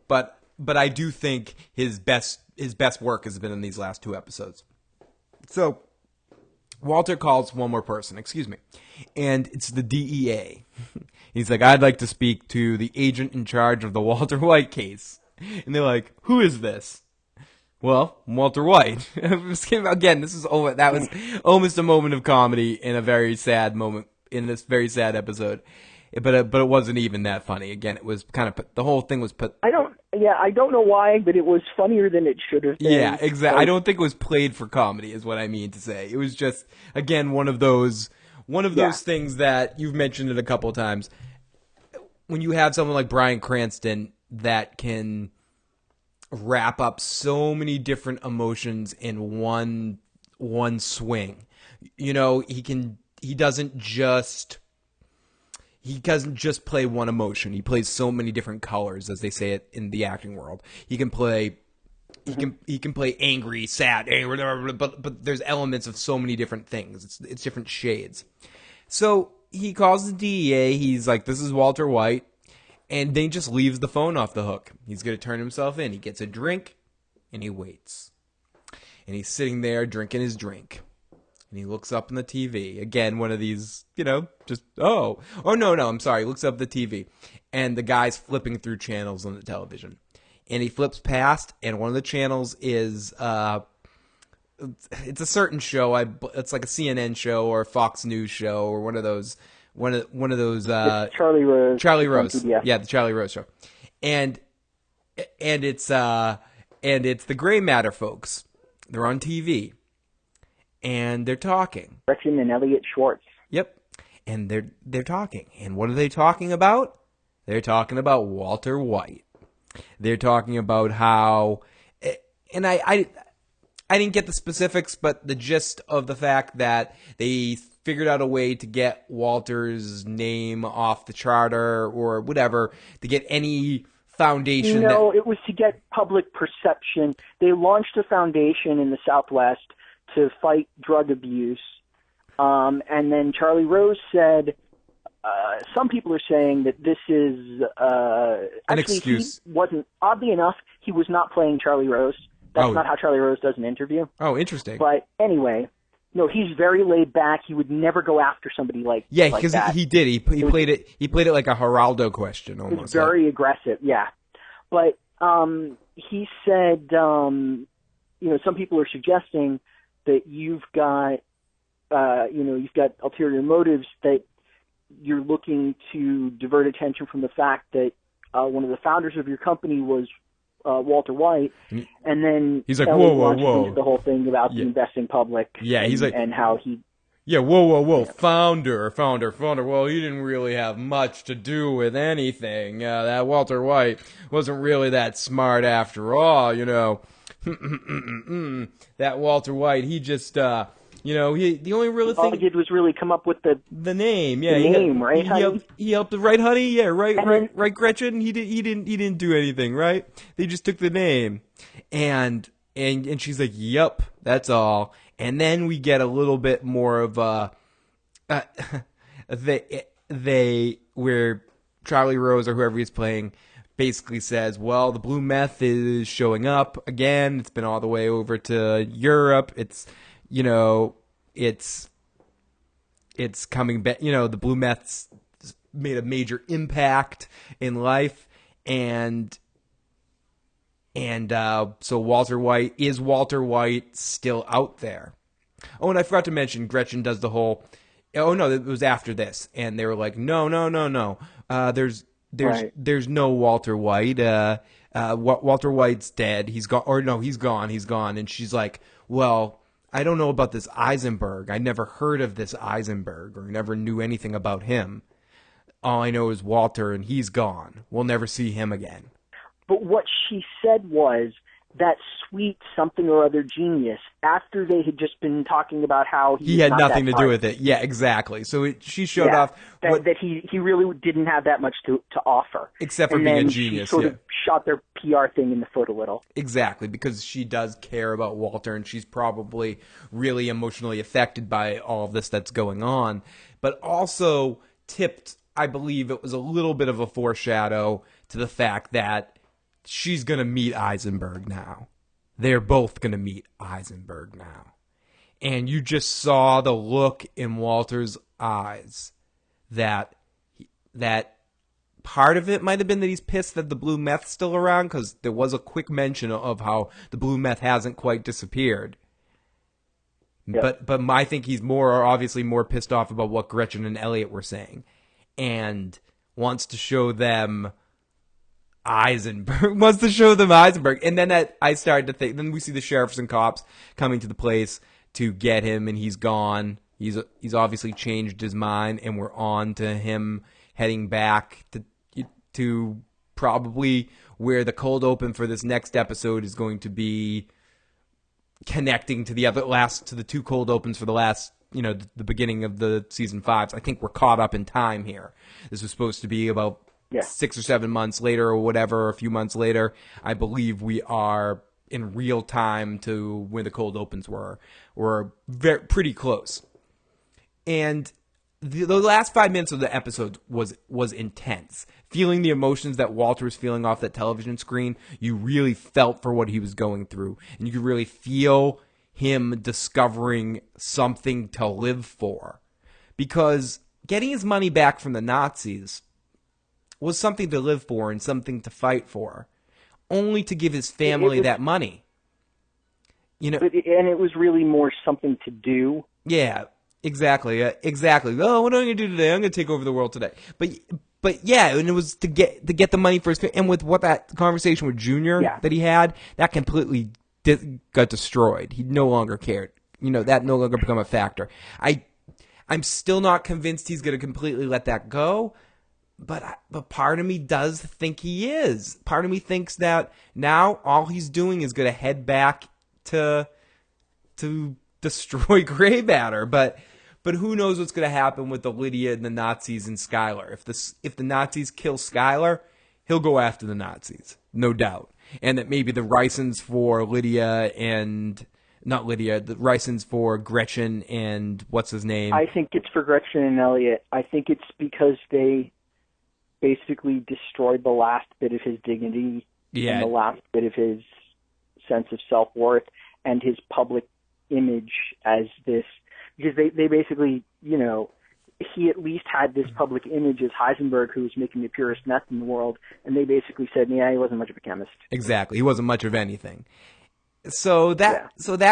But I do think his best work has been in these last two episodes. So, Walter calls one more person, and it's the DEA. He's like, I'd like to speak to the agent in charge of the Walter White case. And they're like, who is this? Well, Walter White. Again, that was almost a moment of comedy in a very sad moment, in this very sad episode. But it wasn't even that funny. Again, it was kind of, the whole thing was put. I don't know why, but it was funnier than it should have been. Yeah, exactly. I don't think it was played for comedy, is what I mean to say. It was just, again, one of those things that you've mentioned it a couple of times. When you have someone like Bryan Cranston that can wrap up so many different emotions in one swing. You know, he doesn't just play one emotion. He plays so many different colors, as they say it in the acting world. He can play angry, sad, angry, but there's elements of so many different things. It's different shades. So he calls the DEA. He's like, this is Walter White. And then he just leaves the phone off the hook. He's going to turn himself in. He gets a drink, and he waits. And he's sitting there drinking his drink. And he looks up on the TV. Again, one of these, just, oh. Oh, no, I'm sorry. He looks up at the TV. And the guy's flipping through channels on the television. And he flips past, and one of the channels is, it's a certain show. It's like a CNN show or a Fox News show or one of those. One of those Charlie Rose. Charlie Rose. Yeah, the Charlie Rose show. And it's the Gray Matter folks. They're on TV. And they're talking. Gretchen and Elliot Schwartz. Yep. And they're talking. And what are they talking about? They're talking about Walter White. They're talking about how, and I didn't get the specifics, but the gist of the fact that they figured out a way to get Walter's name off the charter or whatever, to get any foundation. No, it was to get public perception. They launched a foundation in the Southwest to fight drug abuse. And then Charlie Rose said, some people are saying that this is an excuse. Oddly enough, he was not playing Charlie Rose. That's not how Charlie Rose does an interview. Oh, interesting. But anyway, No, he's very laid back. He would never go after somebody like because that. he did. He played it. He played it like a Geraldo question almost. It was very aggressive. Yeah, but he said, some people are suggesting that you've got ulterior motives, that you're looking to divert attention from the fact that one of the founders of your company was Walter White, and then he's like, Elliot whoa, launches into the whole thing about the investing public. Yeah, he's like, and how he. Yeah, whoa. Yeah. Founder. Well, he didn't really have much to do with anything. That Walter White wasn't really that smart after all, That Walter White, he just, the only real thing. All he did was really come up with the name. Yeah, the name, right? He helped, right, honey? Yeah, right, Gretchen. He didn't do anything, right? They just took the name, and she's like, "Yup, that's all." And then we get a little bit more of they where Charlie Rose or whoever he's playing basically says, well, the blue meth is showing up again. It's been all the way over to Europe. It's coming back. The blue meth's made a major impact in life, and so Walter White still out there? Oh, and I forgot to mention, Gretchen does the whole, oh no, it was after this, and they were like, no. There's no Walter White. Walter White's dead. He's gone. Or no, he's gone. And she's like, well, I don't know about this Eisenberg. I never heard of this Eisenberg, or never knew anything about him. All I know is Walter, and he's gone. We'll never see him again. But what she said was that sweet something or other genius, after they had just been talking about how he had nothing to do with it. Yeah, exactly. So she showed off that he really didn't have that much to offer, except for being a genius. She sort of shot their PR thing in the foot a little. Exactly, because she does care about Walter, and she's probably really emotionally affected by all of this that's going on. But also tipped, I believe it was a little bit of a foreshadow to the fact that she's going to meet Eisenberg now. They're both going to meet Eisenberg now. And you just saw the look in Walter's eyes that part of it might have been that he's pissed that the blue meth's still around, because there was a quick mention of how the blue meth hasn't quite disappeared. Yep. But I think he's obviously more pissed off about what Gretchen and Elliot were saying, and wants to show them Eisenberg. And then I started to think, then we see the sheriffs and cops coming to the place to get him, and he's gone. He's obviously changed his mind, and we're on to him heading back to probably where the cold open for this next episode is going to be, connecting to the two cold opens for the last, the beginning of the season 5. So I think we're caught up in time here. This was supposed to be about 6 or 7 months later, or whatever, a few months later. I believe we are in real time to when the cold opens were. We're pretty close. And the last 5 minutes of the episode was intense. Feeling the emotions that Walter was feeling off that television screen, you really felt for what he was going through. And you could really feel him discovering something to live for. Because getting his money back from the Nazis was something to live for and something to fight for, only to give his family that money. And it was really more something to do. Yeah, exactly. Oh, what am I going to do today? I'm going to take over the world today. But yeah, and it was to get the money for his family. And with what that conversation with Junior that he had, that completely got destroyed. He no longer cared. That no longer became a factor. I'm still not convinced he's going to completely let that go. But part of me does think he is. Part of me thinks that now all he's doing is going to head back to destroy Grey Matter. But who knows what's going to happen with the Lydia and the Nazis and Skylar. If the Nazis kill Skylar, he'll go after the Nazis, no doubt. And that maybe the Rysons for Lydia and... Not Lydia, the Rysons for Gretchen and what's his name? I think it's for Gretchen and Elliot. I think it's because they basically destroyed the last bit of his dignity and the last bit of his sense of self-worth and his public image as this because they basically, he at least had this public image as Heisenberg, who was making the purest meth in the world, and they basically said, yeah, he wasn't much of a chemist. Exactly. He wasn't much of anything. So that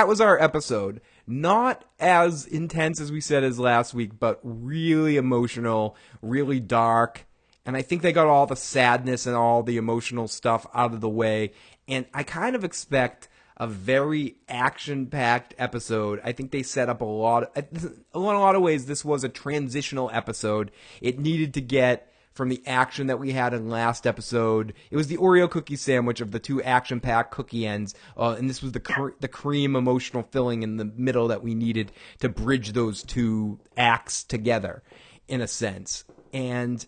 was our episode. Not as intense as we said as last week, but really emotional, really dark. And I think they got all the sadness and all the emotional stuff out of the way. And I kind of expect a very action-packed episode. I think they set up a lot of ways. This was a transitional episode. It needed to get from the action that we had in last episode. It was the Oreo cookie sandwich of the two action-packed cookie ends, and this was the cream emotional filling in the middle that we needed to bridge those two acts together, in a sense. And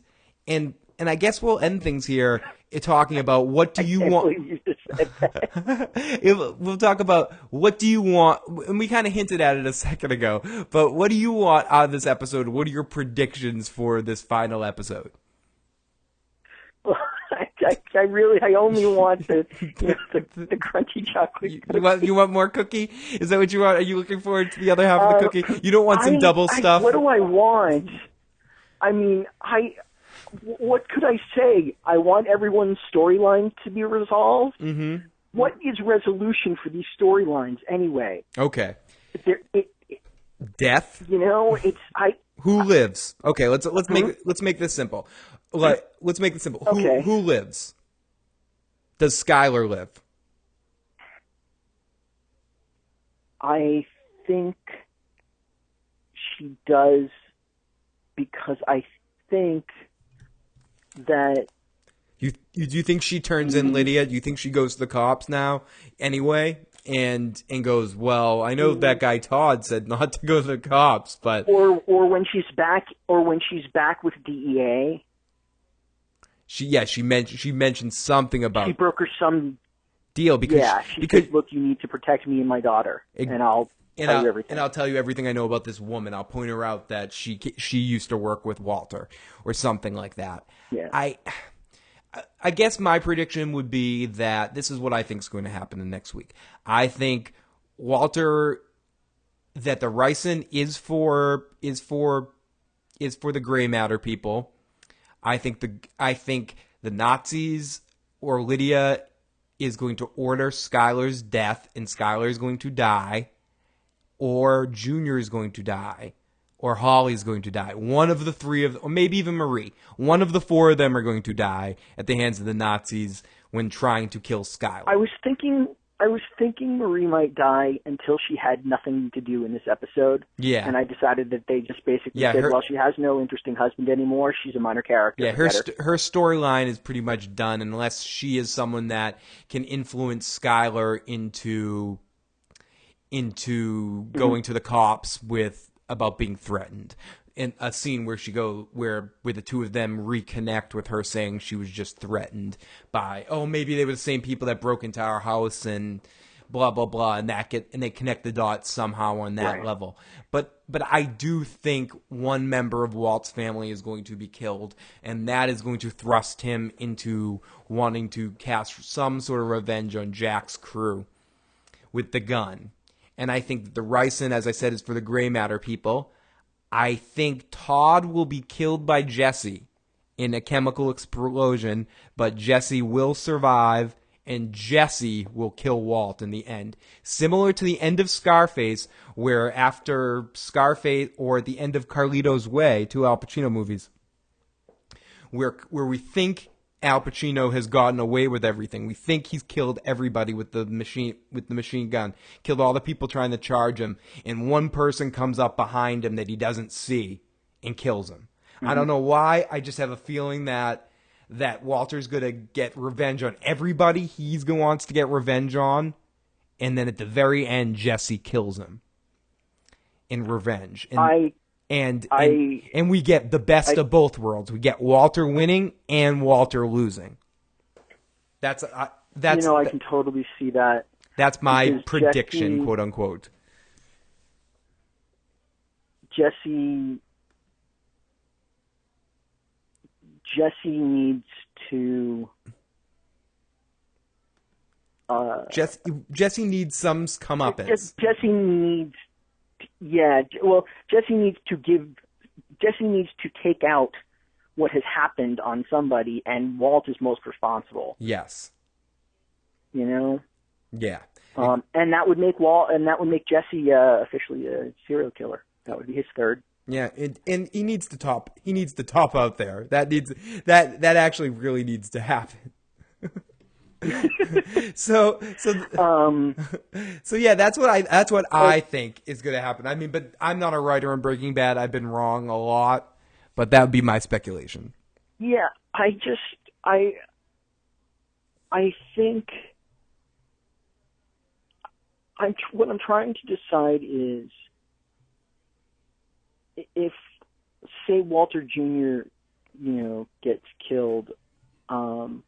I guess we'll end things here talking about what do you want. We'll talk about what do you want, and we kind of hinted at it a second ago. But what do you want out of this episode? What are your predictions for this final episode? I only want the crunchy chocolate cookie. You want more cookie? Is that what you want? Are you looking forward to the other half of the cookie? You don't want some double stuff? What do I want? I mean, what could I say? I want everyone's storyline to be resolved. Mm-hmm. What is resolution for these storylines anyway? Okay. Death. Who lives? Okay, let's make this simple. Let's make this simple. Okay. Who lives? Does Skylar live? I think she does, because I think that... Do you think she turns in Lydia? Do you think she goes to the cops now anyway? And goes, well, I know that guy Todd said not to go to the cops, but... Or when she's back with DEA... She mentioned something about... She brokered some deal because she said, look, you need to protect me and my daughter, and I'll tell you everything. And I'll tell you everything I know about this woman. I'll point her out that she used to work with Walter or something like that. Yeah. I guess my prediction would be that this is what I think is going to happen in next week. I think Walter, that the ricin is for the gray matter people. I think the Nazis or Lydia is going to order Skylar's death, and Skylar is going to die, or Junior is going to die, or Holly's going to die. One of the three or maybe even Marie. One of the four of them are going to die at the hands of the Nazis when trying to kill Skylar. I was thinking Marie might die until she had nothing to do in this episode. Yeah. And I decided that they just basically said, well, she has no interesting husband anymore. She's a minor character. Yeah, her storyline is pretty much done unless she is someone that can influence Skylar into going to the cops about being threatened. In a scene where the two of them reconnect with her saying she was just threatened by, maybe they were the same people that broke into our house and blah blah blah, and they connect the dots somehow on that level. But I do think one member of Walt's family is going to be killed, and that is going to thrust him into wanting to cast some sort of revenge on Jack's crew with the gun. And I think that the ricin, as I said, is for the gray matter people. I think Todd will be killed by Jesse in a chemical explosion, but Jesse will survive, and Jesse will kill Walt in the end. Similar to the end of Scarface, where after Scarface, or at the end of Carlito's Way, two Al Pacino movies, where we think Al Pacino has gotten away with everything. We think he's killed everybody with the machine gun, killed all the people trying to charge him, and one person comes up behind him that he doesn't see and kills him. Mm-hmm. I don't know why. I just have a feeling that Walter's going to get revenge on everybody wants to get revenge on, and then at the very end, Jesse kills him in revenge. And we get the best of both worlds. We get Walter winning and Walter losing. I can totally see that. That's my prediction, quote unquote. Jesse needs to. Jesse needs some comeuppance. Jesse needs Yeah, well, Jesse needs to take out what has happened on somebody, and Walt is most responsible. Yes. You know? Yeah. And that would make Jesse officially a serial killer. That would be his third. Yeah, and he needs to top. He needs to top out there. That actually really needs to happen. so yeah, that's what I think is going to happen. I mean, but I'm not a writer on Breaking Bad. I've been wrong a lot, but that would be my speculation. Yeah, I think what I'm trying to decide is if, say, Walter Jr., gets killed. Oh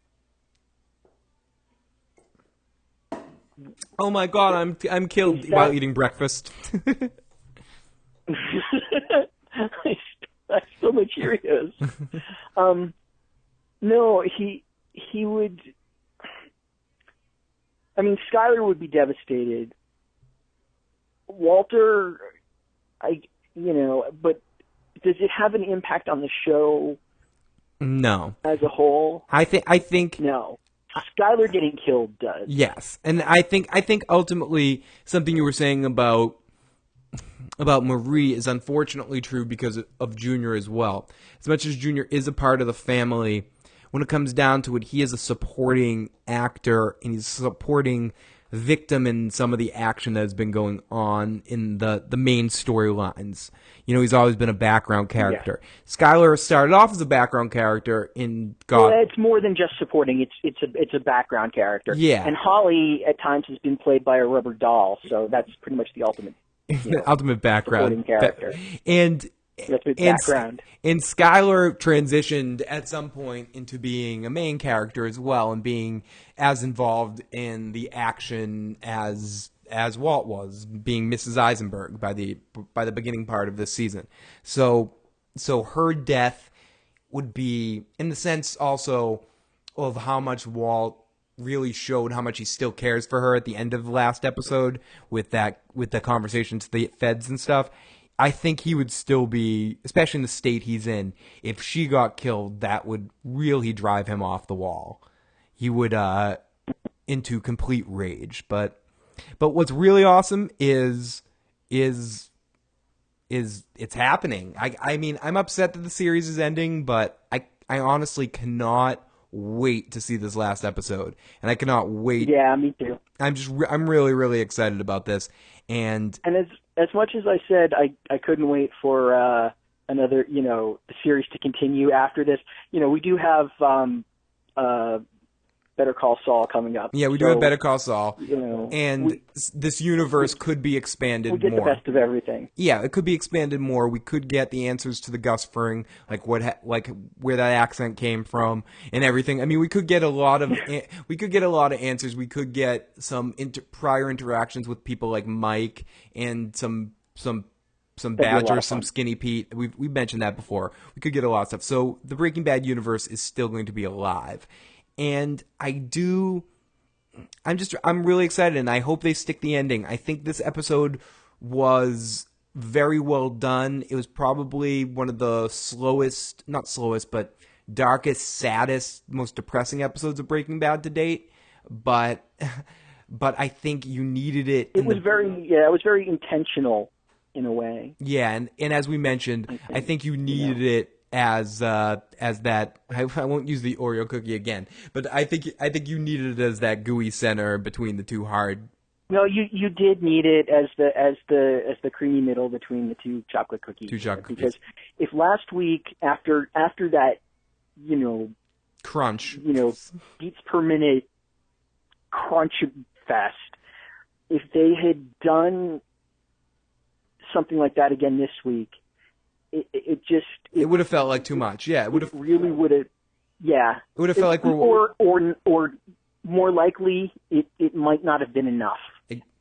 my God, I'm killed while eating breakfast. I still my Cheerios. No, he would. I mean, Skyler would be devastated. Walter, but does it have an impact on the show? No. As a whole, I think no. Skyler getting killed does. Yes, and I think ultimately something you were saying about Marie is unfortunately true because of Junior as well. As much as Junior is a part of the family, when it comes down to it, he is a supporting actor and he's a supporting victim in some of the action that has been going on in the main storylines. He's always been a background character. Yeah. Skyler started off as a background character in God. Well, it's more than just supporting. It's a background character. Yeah. And Holly at times has been played by a rubber doll, so that's pretty much the ultimate ultimate background supporting character. And background. And Skyler transitioned at some point into being a main character as well, and being as involved in the action as Walt was, being Mrs. Eisenberg by the beginning part of this season. So her death would be in the sense also of how much Walt really showed how much he still cares for her at the end of the last episode with the conversation to the feds and stuff. I think he would still be, especially in the state he's in, if she got killed, that would really drive him off the wall. He would into complete rage. But what's really awesome is it's happening. I mean, I'm upset that the series is ending, but I honestly cannot wait to see this last episode, and I cannot wait. Yeah, me too. I'm really, really excited about this, and as much as I said I couldn't wait for another the series to continue after this. We do have Better Call Saul coming up. Yeah, we do have Better Call Saul, and this universe could be expanded more. We get the best of everything. Yeah, it could be expanded more. We could get the answers to the Gus Fring, like where that accent came from and everything. I mean, we could get a lot of answers. We could get some prior interactions with people like Mike and some Badger, some Skinny Pete. We've mentioned that before. We could get a lot of stuff. So the Breaking Bad universe is still going to be alive. And I'm really excited, and I hope they stick the ending. I think this episode was very well done. It was probably one of the not slowest, but darkest, saddest, most depressing episodes of Breaking Bad to date. But I think you needed it. It was very intentional in a way. Yeah, and as we mentioned, I think you needed it as that. I won't use the Oreo cookie again, but I think you needed it as that gooey center between the two hard. No, you did need it as the creamy middle between the two chocolate cookies. Because if last week after that, crunch, beats per minute crunch fest, if they had done something like that again this week, it would have felt like too much. Yeah, it would have really would have. Yeah, it would have felt like or more likely it might not have been enough,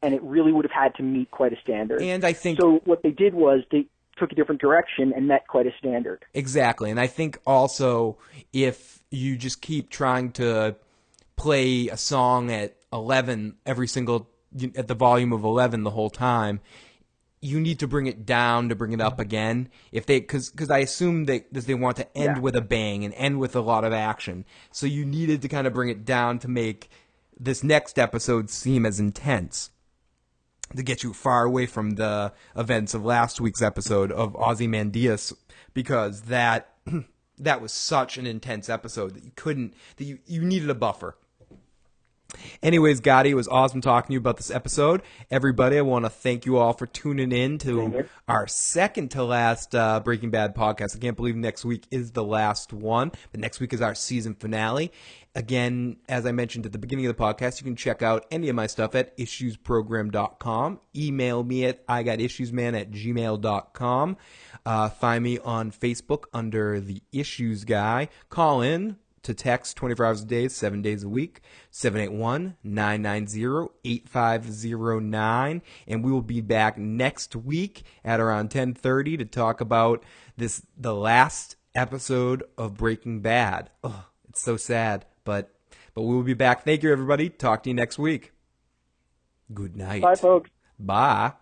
and it really would have had to meet quite a standard. And I think so. What they did was they took a different direction and met quite a standard. Exactly, and I think also if you just keep trying to play a song at 11 at the volume of 11 the whole time, you need to bring it down to bring it up again. If they, because I assume they want to end Yeah. with a bang and end with a lot of action. So you needed to kind of bring it down to make this next episode seem as intense, to get you far away from the events of last week's episode of Ozymandias, because that that was such an intense episode that you needed a buffer. Anyways, Gotti, it was awesome talking to you about this episode. Everybody, I want to thank you all for tuning in to our second to last Breaking Bad podcast. I can't believe next week is the last one, but next week is our season finale. Again, as I mentioned at the beginning of the podcast, you can check out any of my stuff at issuesprogram.com. Email me at igotissuesman@gmail.com. Find me on Facebook under The Issues Guy. Call in to text 24 hours a day, 7 days a week, 781-990-8509. And we will be back next week at around 10:30 to talk about the last episode of Breaking Bad. Oh, it's so sad, but we will be back. Thank you, everybody. Talk to you next week. Good night. Bye, folks. Bye.